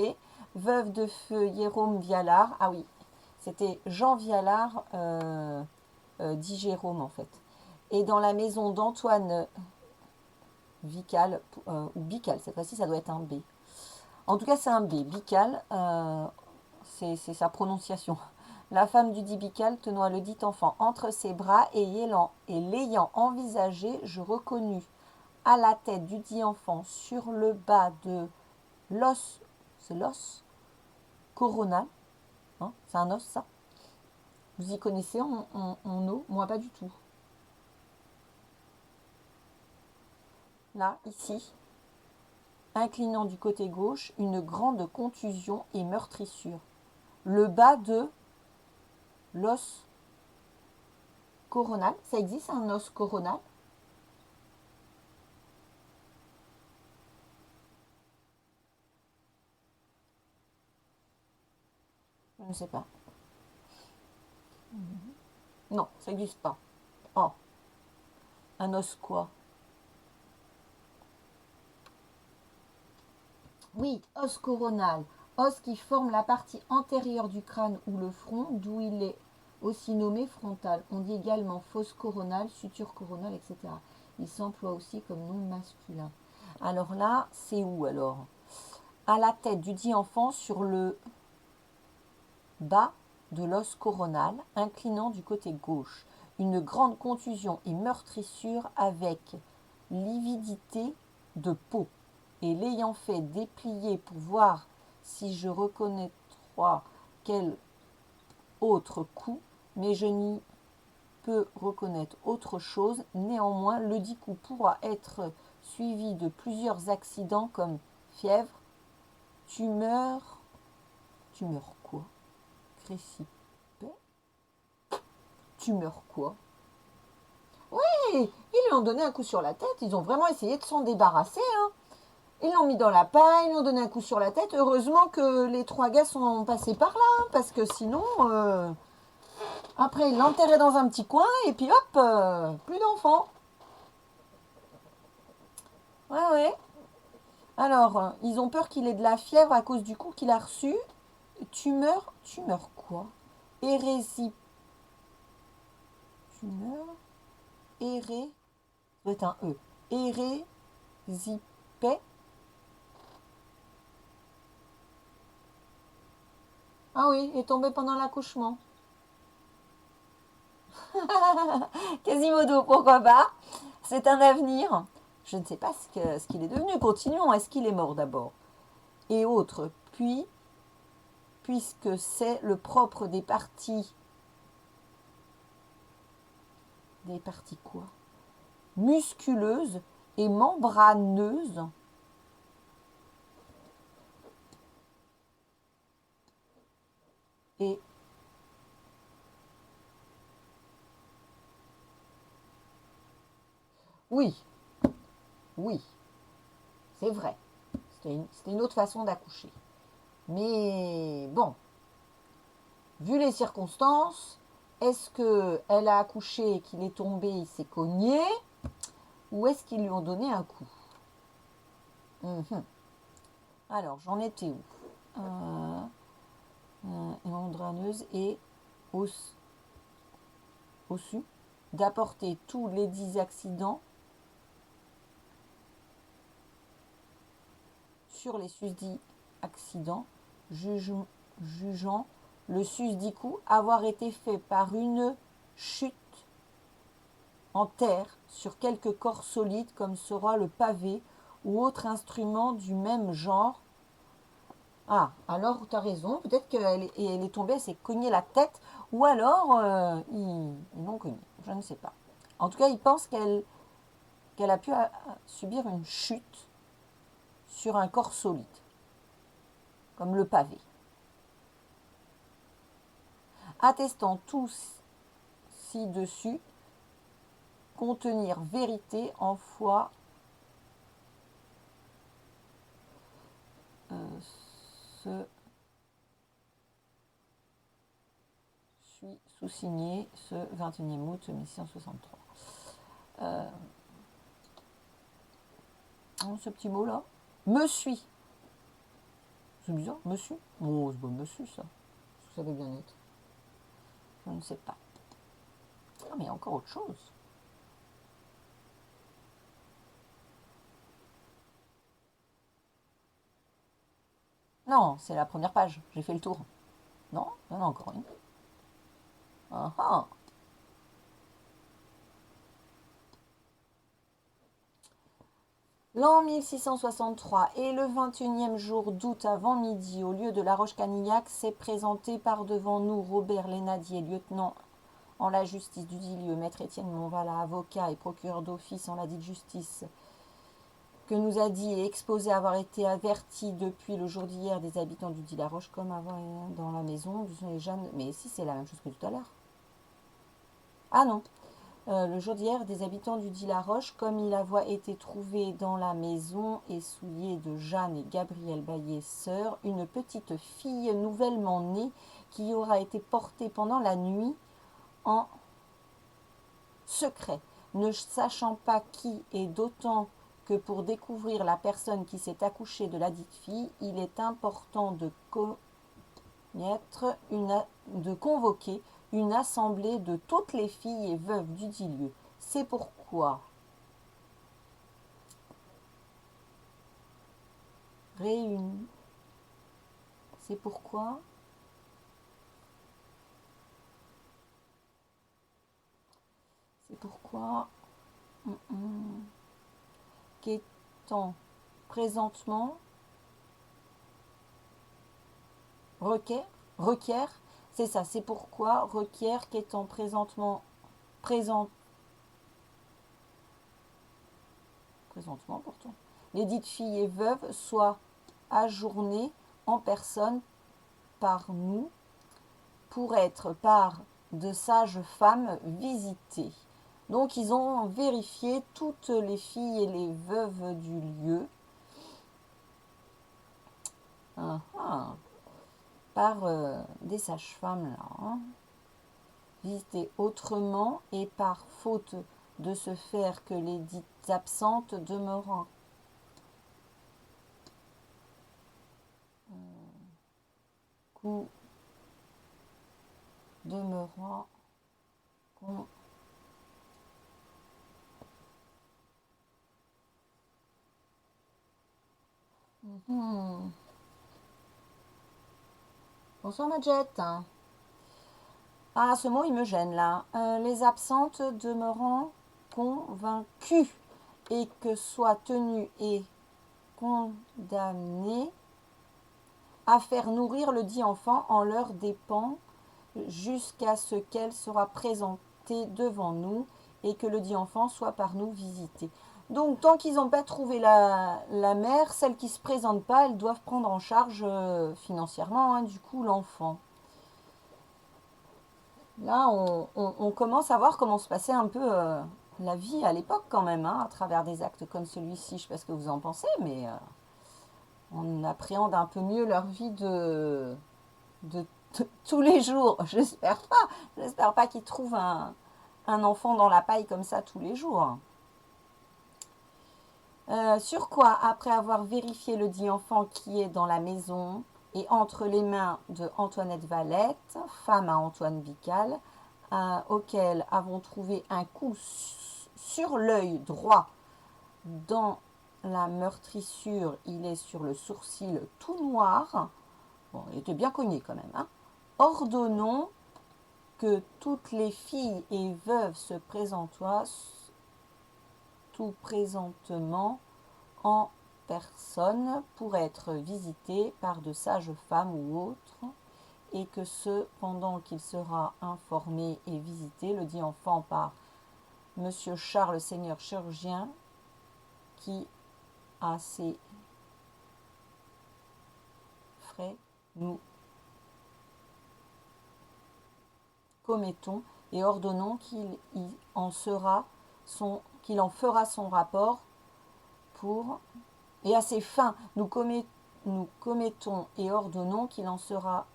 Speaker 1: veuve de feu Jérôme Vialard, ah oui, c'était Jean Vialard, dit Jérôme en fait. Et dans la maison d'Antoine Vical, ou Bical, cette fois-ci ça doit être un B. En tout cas c'est un B, Bical, c'est sa prononciation. La femme du Dibical tenant le dit enfant entre ses bras et l'ayant envisagé, je reconnus à la tête du dit enfant sur le bas de l'os, c'est l'os coronal, hein, c'est un os ça. Vous y connaissez en eau? Moi pas du tout. Là, ici, inclinant du côté gauche, une grande contusion et meurtrissure. Le bas de l'os coronal, ça existe un os coronal? Je ne sais pas. Non, ça n'existe pas. Oh, un os quoi? Oui, os coronal. Os qui forme la partie antérieure du crâne ou le front, d'où il est aussi nommé frontal. On dit également fosse coronale, suture coronale, etc. Il s'emploie aussi comme nom masculin. Alors là, c'est où alors? À la tête du dit enfant sur le bas de l'os coronal, inclinant du côté gauche. Une grande contusion et meurtrissure avec lividité de peau. Et l'ayant fait déplier pour voir si je reconnaîtrais quel autre coup, mais je n'y peux reconnaître autre chose. Néanmoins, le dit coup pourra être suivi de plusieurs accidents comme fièvre, tumeur, tumeur quoi? Cressipé, tumeur quoi? Oui, ils lui ont donné un coup sur la tête, ils ont vraiment essayé de s'en débarrasser, hein. Ils l'ont mis dans la paille, ils lui ont donné un coup sur la tête. Heureusement que les trois gars sont passés par là, hein, parce que sinon, après, ils l'enterraient dans un petit coin et puis hop, plus d'enfants. Ouais, ouais. Alors, ils ont peur qu'il ait de la fièvre à cause du coup qu'il a reçu. Tumeur quoi? Hérésie. Tumeur. Héré. Ça doit être un E. Hérésipé. Ah oui, il est tombé pendant l'accouchement. Quasimodo, pourquoi pas? C'est un avenir. Je ne sais pas ce qu'il est devenu. Continuons. Est-ce qu'il est mort d'abord? Et autres. Puis, puisque c'est le propre des parties quoi? Musculeuses et membraneuses. Et oui, oui, c'est vrai. C'était une autre façon d'accoucher. Mais bon, vu les circonstances, est-ce qu'elle a accouché et qu'il est tombé, il s'est cogné, ou est-ce qu'ils lui ont donné un coup? Mhm. Alors, j'en étais où? Membraneuse et ossu d'apporter tous les 10 accidents sur les susdits accidents, jugeant le susdit coup avoir été fait par une chute en terre sur quelque corps solide comme sera le pavé ou autre instrument du même genre. Ah, alors tu as raison, peut-être elle est tombée, elle s'est cognée la tête, ou alors ils l'ont cognée, je ne sais pas. En tout cas, ils pensent qu'elle a pu subir une chute sur un corps solide, comme le pavé. Attestant tous ci-dessus contenir vérité en foi ce suis sous-signé ce 21e août 1663. Ce petit mot là, me suis. C'est bizarre, me suis. Oh, c'est bon, me suis ça. Ça veut bien être. Je ne sais pas. Ah, mais il y a encore autre chose. Non, c'est la première page. J'ai fait le tour. Non, il y en a encore une. Ah, ah. L'an 1663 et le 21e jour d'août avant midi, au lieu de la Roche-Canignac, s'est présenté par devant nous Robert Lénadier, lieutenant en la justice du dit lieu, maître Étienne Montvala, avocat et procureur d'office en la dite justice, que nous a dit et exposé avoir été averti depuis le jour d'hier des habitants du dit La Roche, comme avant dans la maison, les Jeanne. Mais si, c'est la même chose que tout à l'heure. Ah non, le jour d'hier, des habitants du dit La Roche, comme il avait été trouvé dans la maison et souillé de Jeanne et Gabriel Baillet, sœurs, une petite fille nouvellement née qui aura été portée pendant la nuit en secret, ne sachant pas qui, et d'autant que pour découvrir la personne qui s'est accouchée de la dite fille, il est important de convoquer une assemblée de toutes les filles et veuves du dit lieu. C'est pourquoi réunis. C'est pourquoi C'est pourquoi qu'étant présentement requiert, c'est ça, c'est pourquoi requiert qu'étant présentement pourtant, les dites filles et veuves soient ajournées en personne par nous pour être par de sages femmes visitées. Donc ils ont vérifié toutes les filles et les veuves du lieu par des sages-femmes là, visitées autrement et par faute de se faire que les dites absentes demeurant demeurant Bonsoir Madjet. Ah, ce mot il me gêne là. Les absentes demeurant convaincues et que soient tenues et condamnées à faire nourrir le dit enfant en leur dépens jusqu'à ce qu'elle sera présentée devant nous et que le dit enfant soit par nous visité. Donc, tant qu'ils n'ont pas trouvé la mère, celles qui ne se présentent pas, elles doivent prendre en charge financièrement, du coup, l'enfant. Là, on commence à voir comment se passait un peu la vie à l'époque quand même, à travers des actes comme celui-ci. Je ne sais pas ce que vous en pensez, mais on appréhende un peu mieux leur vie de tous les jours. J'espère pas. J'espère pas qu'ils trouvent un enfant dans la paille comme ça tous les jours. Sur quoi, après avoir vérifié le dit enfant qui est dans la maison et entre les mains de Antoinette Valette, femme à Antoine Vical, auquel avons trouvé un coup sur l'œil droit dans la meurtrissure, il est sur le sourcil tout noir. Bon, il était bien cogné quand même. Ordonnons que toutes les filles et veuves se présentent tout présentement en personne pour être visitées par de sages femmes ou autres, et que ce, pendant qu'il sera informé et visité, le dit enfant par Monsieur Charles Seigneur chirurgien, qui a ses frais, nous commettons et ordonnons qu'il en fera son rapport pour et à ses fins nous commettons et ordonnons qu'il en fera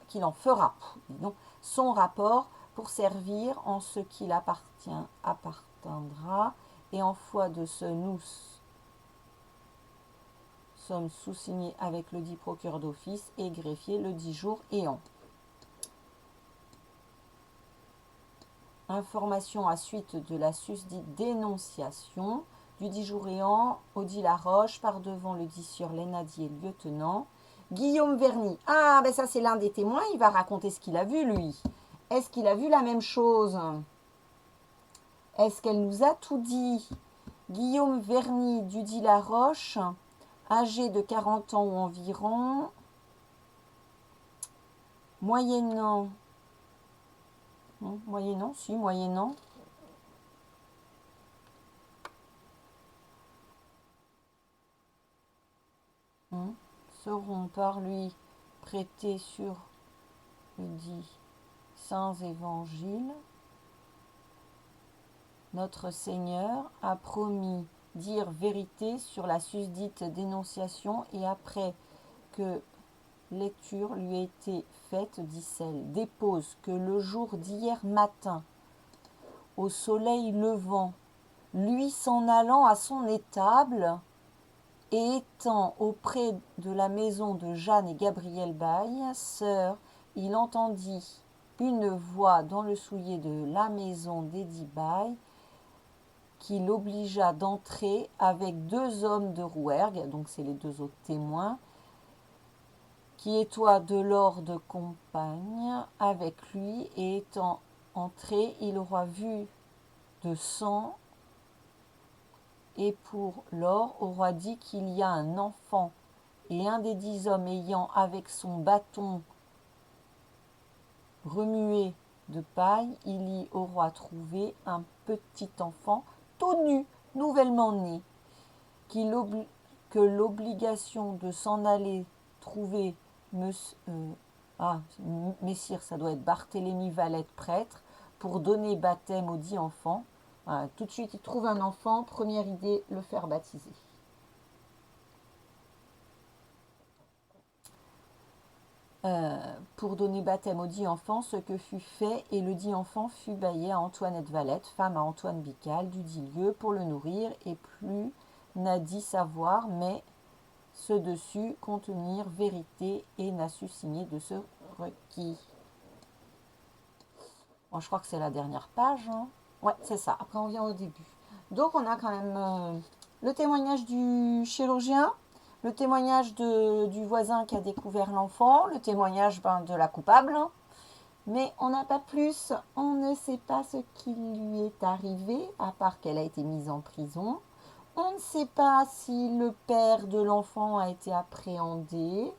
Speaker 1: son rapport pour servir en ce qu'il appartiendra et en foi de ce nous sommes sous-signés avec le dit procureur d'office et greffier le dit jour et an. Information à suite de la susdite dénonciation du dit jour et an au dit La Roche par devant le dit sieur Lénadier lieutenant Guillaume Verny. Ah ben ça c'est l'un des témoins, il va raconter ce qu'il a vu lui. Est-ce qu'il a vu la même chose? Est-ce qu'elle nous a tout dit? Guillaume Verny d'Udy-la-Roche, âgé de 40 ans ou environ, moyennant, non, moyennant, si, moyennant, seront par lui prêtés sur le dit saints évangiles. Notre Seigneur a promis dire vérité sur la susdite dénonciation et après que lecture lui a été faite, dit-elle, dépose que le jour d'hier matin, au soleil levant, lui s'en allant à son étable et étant auprès de la maison de Jeanne et Gabriel Baille, sœurs, il entendit une voix dans le soulier de la maison d'Eddy Baille qui l'obligea d'entrer avec 2 hommes de Rouergue, donc c'est les 2 autres témoins, qui étoient de l'or de compagne avec lui, et étant entré, il aura vu de sang, et pour l'or aura dit qu'il y a un enfant, et un des 10 hommes ayant avec son bâton remué de paille, il y aura trouvé un petit enfant tout nu, nouvellement né, que l'obligation de s'en aller trouver Messire, ça doit être Barthélemy Valette, prêtre, pour donner baptême au dit enfant. Voilà, tout de suite, il trouve un enfant. Première idée, le faire baptiser. Pour donner baptême au dit enfant, ce que fut fait, et le dit enfant fut baillé à Antoinette Valette, femme à Antoine Bical, du dit lieu, pour le nourrir, et plus n'a dit savoir, mais ce dessus contenir vérité, et n'a su signer de ce requis. Bon, je crois que c'est la dernière page. Hein. Ouais, c'est ça. Après, on vient au début. Donc, on a quand même le témoignage du chirurgien, le témoignage du voisin qui a découvert l'enfant, le témoignage de la coupable. Mais on n'a pas plus. On ne sait pas ce qui lui est arrivé, à part qu'elle a été mise en prison. On ne sait pas si le père de l'enfant a été appréhendé.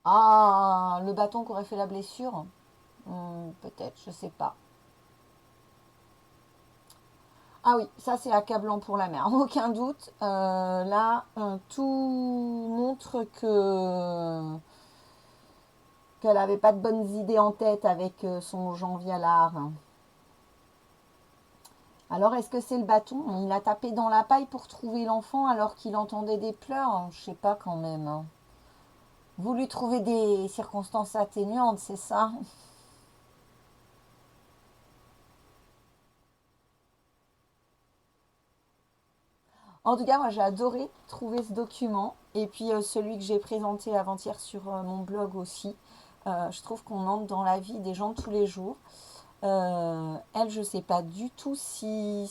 Speaker 1: Ah, le bâton qui aurait fait la blessure. Peut-être, je sais pas. Ah oui, ça c'est accablant pour la mère, aucun doute. Là, tout montre qu'elle n'avait pas de bonnes idées en tête avec son Jean Vialard. Alors, est-ce que c'est le bâton? Il a tapé dans la paille pour trouver l'enfant alors qu'il entendait des pleurs? Je sais pas quand même. Hein. Voulu trouver des circonstances atténuantes, c'est ça? En tout cas, moi j'ai adoré trouver ce document. Et puis celui que j'ai présenté avant-hier sur mon blog aussi. Je trouve qu'on entre dans la vie des gens de tous les jours. Elle, je ne sais pas du tout si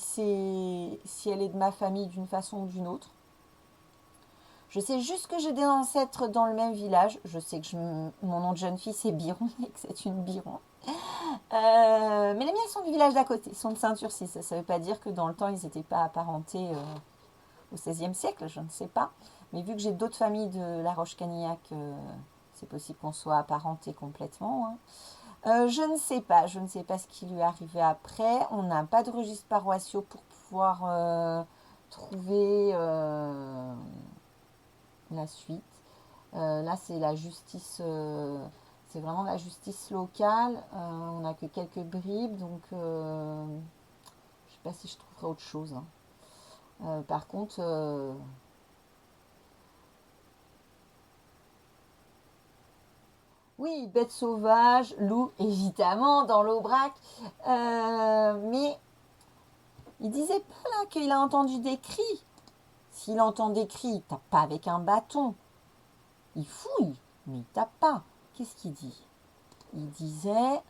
Speaker 1: elle est de ma famille d'une façon ou d'une autre. Je sais juste que j'ai des ancêtres dans le même village. Je sais que mon nom de jeune fille c'est Biron et que c'est une Biron. Mais les miens sont du village d'à côté, ils sont de Saint-Ursis. Ça ne veut pas dire que dans le temps ils n'étaient pas apparentés au XVIe siècle, je ne sais pas. Mais vu que j'ai d'autres familles de La Roche-Canillac, c'est possible qu'on soit apparentés complètement. Hein. Je ne sais pas, je ne sais pas ce qui lui est arrivé après. On n'a pas de registre paroissiaux pour pouvoir trouver la suite. Là, c'est la justice, c'est vraiment la justice locale. On n'a que quelques bribes, donc je ne sais pas si je trouverai autre chose. Hein. Par contre, oui, bête sauvage, loup, évidemment, dans l'Aubrac. Mais il disait pas là qu'il a entendu des cris. S'il entend des cris, il tape pas avec un bâton. Il fouille, mais il tape pas. Qu'est-ce qu'il dit? Il disait...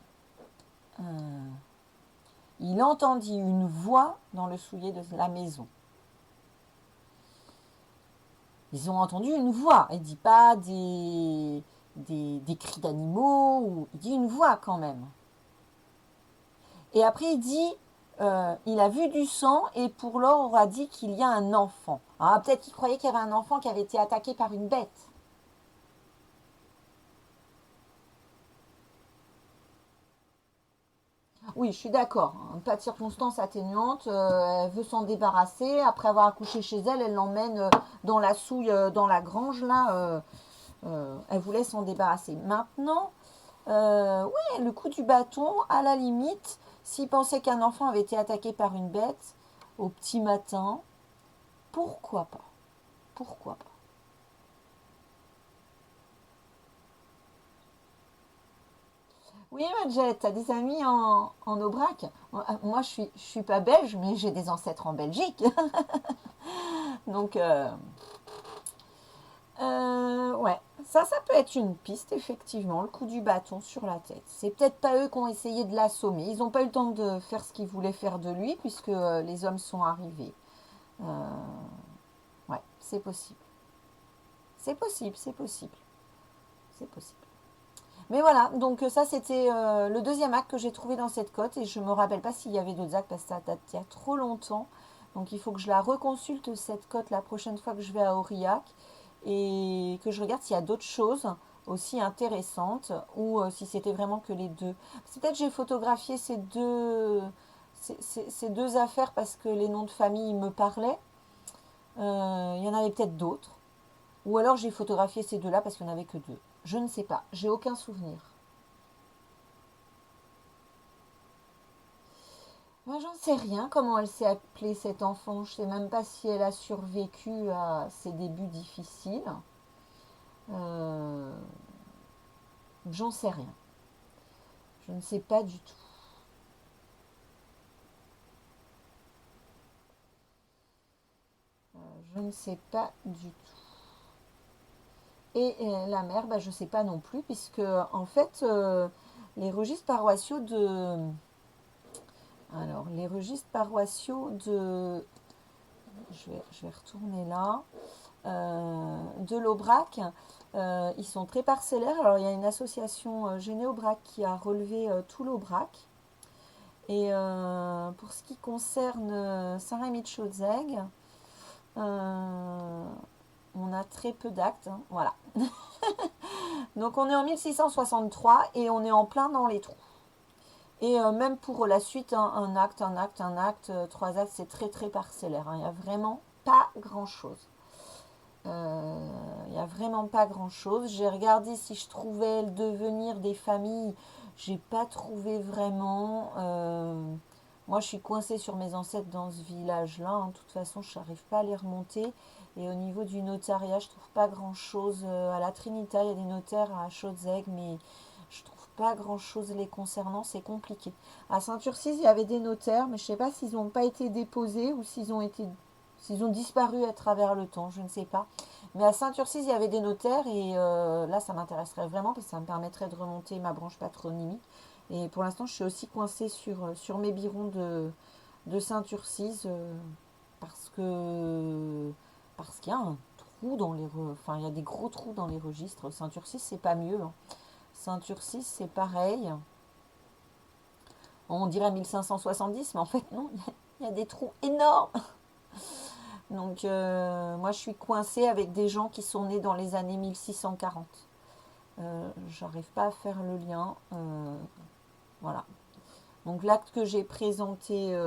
Speaker 1: il entendit une voix dans le soulier de la maison. Ils ont entendu une voix. Il dit pas des des cris d'animaux, ou il dit une voix quand même. Et après il dit, il a vu du sang et pour l'or aura dit qu'il y a un enfant. Ah, peut-être qu'il croyait qu'il y avait un enfant qui avait été attaqué par une bête. Oui, je suis d'accord, hein. Pas de circonstances atténuantes. Elle veut s'en débarrasser. Après avoir accouché chez elle, elle l'emmène dans la souille, dans la grange là. Elle voulait s'en débarrasser. Maintenant, ouais, le coup du bâton, à la limite, s'il pensait qu'un enfant avait été attaqué par une bête au petit matin, pourquoi pas? Pourquoi pas? Oui, Madjet, t'as des amis en Aubrac? Moi, je suis pas belge, mais j'ai des ancêtres en Belgique. Donc, ouais, ça peut être une piste, effectivement, le coup du bâton sur la tête. C'est peut-être pas eux qui ont essayé de l'assommer. Ils n'ont pas eu le temps de faire ce qu'ils voulaient faire de lui, puisque les hommes sont arrivés. Euh, ouais, c'est possible. C'est possible, c'est possible. C'est possible. Mais voilà, donc ça c'était le deuxième acte que j'ai trouvé dans cette cote et je me rappelle pas s'il y avait d'autres actes parce que ça date il y a trop longtemps. Donc il faut que je la reconsulte cette cote la prochaine fois que je vais à Aurillac et que je regarde s'il y a d'autres choses aussi intéressantes ou si c'était vraiment que les deux. Peut-être j'ai photographié ces deux affaires parce que les noms de famille me parlaient. Il y en avait peut-être d'autres. Ou alors j'ai photographié ces deux-là parce qu'il n'y en avait que deux. Je ne sais pas, j'ai aucun souvenir. Moi, j'en sais rien comment elle s'est appelée cette enfant. Je sais même pas si elle a survécu à ses débuts difficiles. Euh, J'en sais rien. Je ne sais pas du tout. Je ne sais pas du tout. Et la mère, bah, je ne sais pas non plus, puisque en fait, les registres paroissiaux de. Alors, les registres paroissiaux de. Je vais retourner là. De l'Aubrac. Ils sont très parcellaires. Alors, il y a une association Généaubrac qui a relevé tout l'Aubrac. Et pour ce qui concerne Saint-Rémy de Chaudzègue, euh, on a très peu d'actes, hein. Voilà. Donc, on est en 1663 et on est en plein dans les trous. Et même pour la suite, hein, un acte, un acte, un acte, trois actes, c'est très très parcellaire, hein. Il n'y a vraiment pas grand-chose. Il n'y a vraiment pas grand chose. J'ai regardé si je trouvais le devenir des familles. J'ai pas trouvé vraiment. Moi, je suis coincée sur mes ancêtres dans ce village-là, hein. De toute façon, je n'arrive pas à les remonter. Et au niveau du notariat, je trouve pas grand-chose. À la Trinita, il y a des notaires à Chaudzègue, mais je trouve pas grand-chose les concernant. C'est compliqué. À Saint-Ursis, il y avait des notaires, mais je sais pas s'ils n'ont pas été déposés ou s'ils ont disparu à travers le temps. Je ne sais pas. Mais à Saint-Ursis, il y avait des notaires et là, ça m'intéresserait vraiment parce que ça me permettrait de remonter ma branche patronymique. Et pour l'instant, je suis aussi coincée sur mes birons de Saint-Ursis parce que parce qu'il y a un trou dans enfin, il y a des gros trous dans les registres. Saint-Ursis, c'est pas mieux, hein. Saint-Ursis, c'est pareil. On dirait 1570, mais en fait, non, il y a des trous énormes. Donc, moi, je suis coincée avec des gens qui sont nés dans les années 1640. J'arrive pas à faire le lien. Voilà. Donc, l'acte que j'ai présenté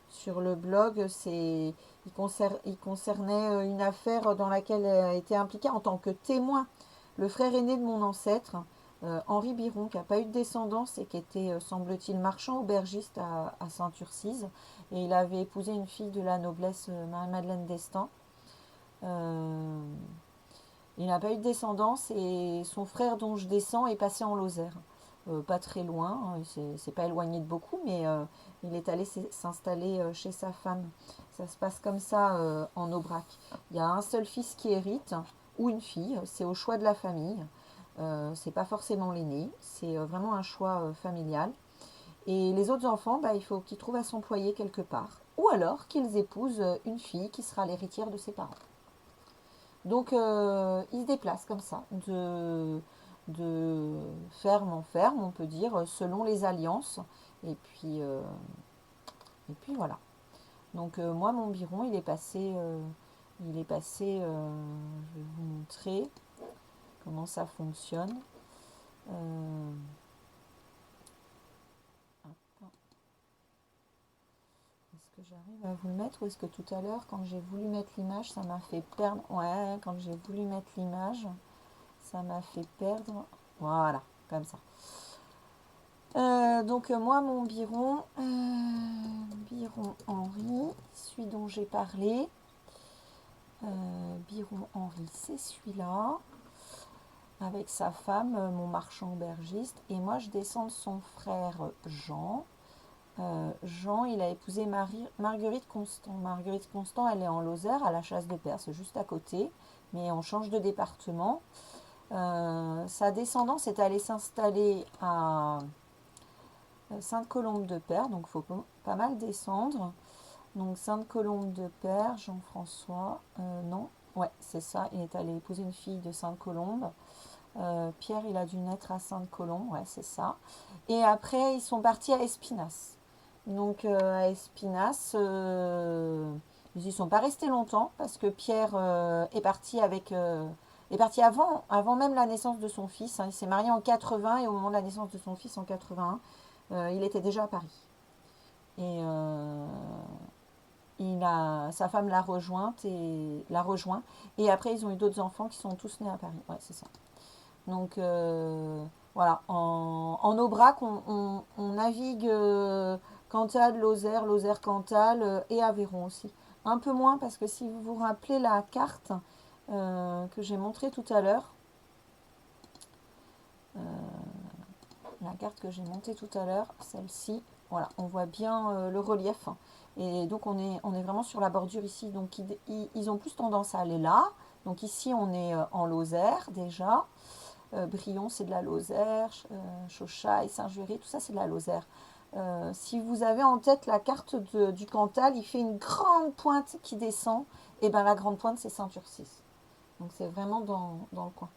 Speaker 1: sur le blog, il concernait une affaire dans laquelle elle a été impliquée en tant que témoin. Le frère aîné de mon ancêtre, Henri Biron, qui n'a pas eu de descendance et qui était, semble-t-il, marchand aubergiste à Saint-Urcise. Et il avait épousé une fille de la noblesse, Marie-Madeleine d'Estaing. Euh, il n'a pas eu de descendance et son frère dont je descends est passé en Lozère. Pas très loin, hein, c'est pas éloigné de beaucoup, mais il est allé s'installer chez sa femme. Ça se passe comme ça en Aubrac. Il y a un seul fils qui hérite, ou une fille, c'est au choix de la famille. C'est pas forcément l'aîné, c'est vraiment un choix familial. Et les autres enfants, bah, il faut qu'ils trouvent à s'employer quelque part. Ou alors qu'ils épousent une fille qui sera l'héritière de ses parents. Donc, il se déplace comme ça, de ferme en ferme, on peut dire, selon les alliances. Et puis, euh, et puis voilà. Donc, moi, mon biron, je vais vous montrer comment ça fonctionne. Euh, Est-ce que j'arrive à vous le mettre ou est-ce que tout à l'heure, quand j'ai voulu mettre l'image, ça m'a fait perdre. Ouais, quand j'ai voulu mettre l'image, ça m'a fait perdre. Voilà, comme ça. Donc moi, mon Biron Henri, celui dont j'ai parlé. Biron Henri, c'est celui-là, avec sa femme, mon marchand aubergiste. Et moi, je descends de son frère Jean. Jean, il a épousé Marguerite Constant. Marguerite Constant, elle est en Lozère, à la Chasse-de-Perse, juste à côté. Mais on change de département. Sa descendance est allée s'installer à Sainte-Colombe-de-Père, donc il faut pas mal descendre. Donc Sainte-Colombe-de-Père, Jean-François, non, ouais, c'est ça, il est allé épouser une fille de Sainte-Colombe. Pierre, il a dû naître à Sainte-Colombe, ouais, c'est ça. Et après, ils sont partis à Espinasse. Donc à Espinasse, ils n'y sont pas restés longtemps parce que Pierre est parti avant même la naissance de son fils, hein. Il s'est marié en 80 et au moment de la naissance de son fils en 81, il était déjà à Paris. Et sa femme l'a rejoint. Et après, ils ont eu d'autres enfants qui sont tous nés à Paris. Ouais, c'est ça. Donc voilà, en Aubrac, on navigue Cantal, Lozère, Lozère-Cantal et Aveyron aussi. Un peu moins parce que si vous vous rappelez la carte que j'ai montrée tout à l'heure, la carte que j'ai montée tout à l'heure, celle-ci, voilà, on voit bien le relief. Et donc on est vraiment sur la bordure ici. Donc ils ont plus tendance à aller là. Donc ici on est en Lozère déjà. Brion, c'est de la Lozère. Chauchaille, Saint-Jury, tout ça, c'est de la Lozère. Si vous avez en tête la carte du Cantal, il fait une grande pointe qui descend. Et bien la grande pointe, c'est Saint-Ursis. Donc c'est vraiment dans le coin.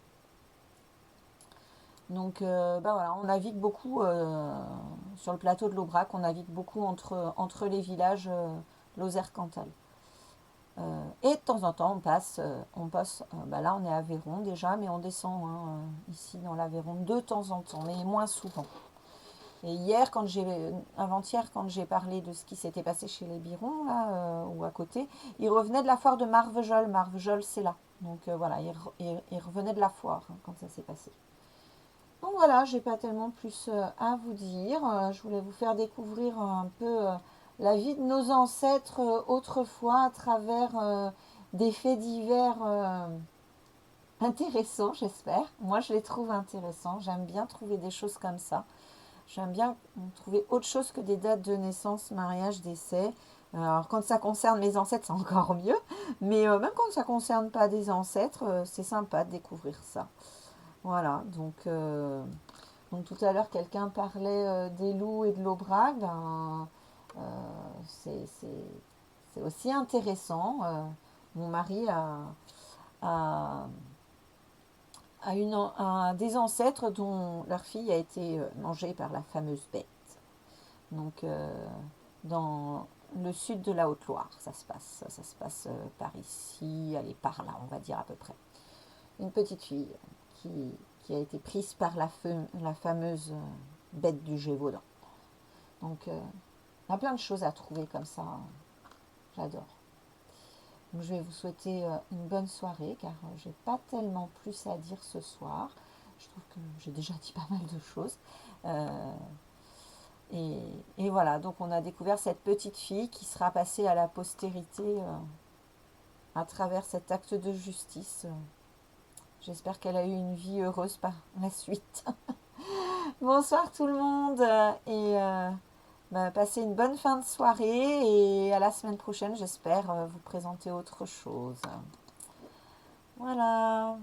Speaker 1: Donc ben voilà, on navigue beaucoup sur le plateau de l'Aubrac, on navigue beaucoup entre les villages Lozère-Cantal. Et de temps en temps, on passe ben là on est à Aveyron déjà, mais on descend hein, ici dans l'Aveyron de temps en temps, mais moins souvent. Et avant-hier, quand j'ai parlé de ce qui s'était passé chez les Birons, là, ou à côté, ils revenaient de la foire de Marvejols. Marvejols, c'est là. Donc voilà, ils revenaient de la foire hein, quand ça s'est passé. Donc voilà, j'ai pas tellement plus à vous dire. Je voulais vous faire découvrir un peu la vie de nos ancêtres autrefois à travers des faits divers intéressants, j'espère. Moi, je les trouve intéressants. J'aime bien trouver des choses comme ça. J'aime bien trouver autre chose que des dates de naissance, mariage, décès. Alors quand ça concerne mes ancêtres, c'est encore mieux. Mais même quand ça ne concerne pas des ancêtres, c'est sympa de découvrir ça. Voilà, donc tout à l'heure, quelqu'un parlait des loups et de l'aubrac. Ben, euh, c'est aussi intéressant. Mon mari a, a des ancêtres dont leur fille a été mangée par la fameuse bête. Donc, dans le sud de la Haute-Loire, ça se passe par ici, allez, par là, on va dire à peu près. Une petite fille qui a été prise par la fameuse bête du Gévaudan. Donc, il y a plein de choses à trouver comme ça. J'adore. Donc, je vais vous souhaiter une bonne soirée car j'ai pas tellement plus à dire ce soir. Je trouve que j'ai déjà dit pas mal de choses. Euh, et voilà, donc on a découvert cette petite fille qui sera passée à la postérité à travers cet acte de justice. J'espère qu'elle a eu une vie heureuse par la suite. Bonsoir tout le monde et bah, passez une bonne fin de soirée et à la semaine prochaine j'espère vous présenter autre chose. Voilà.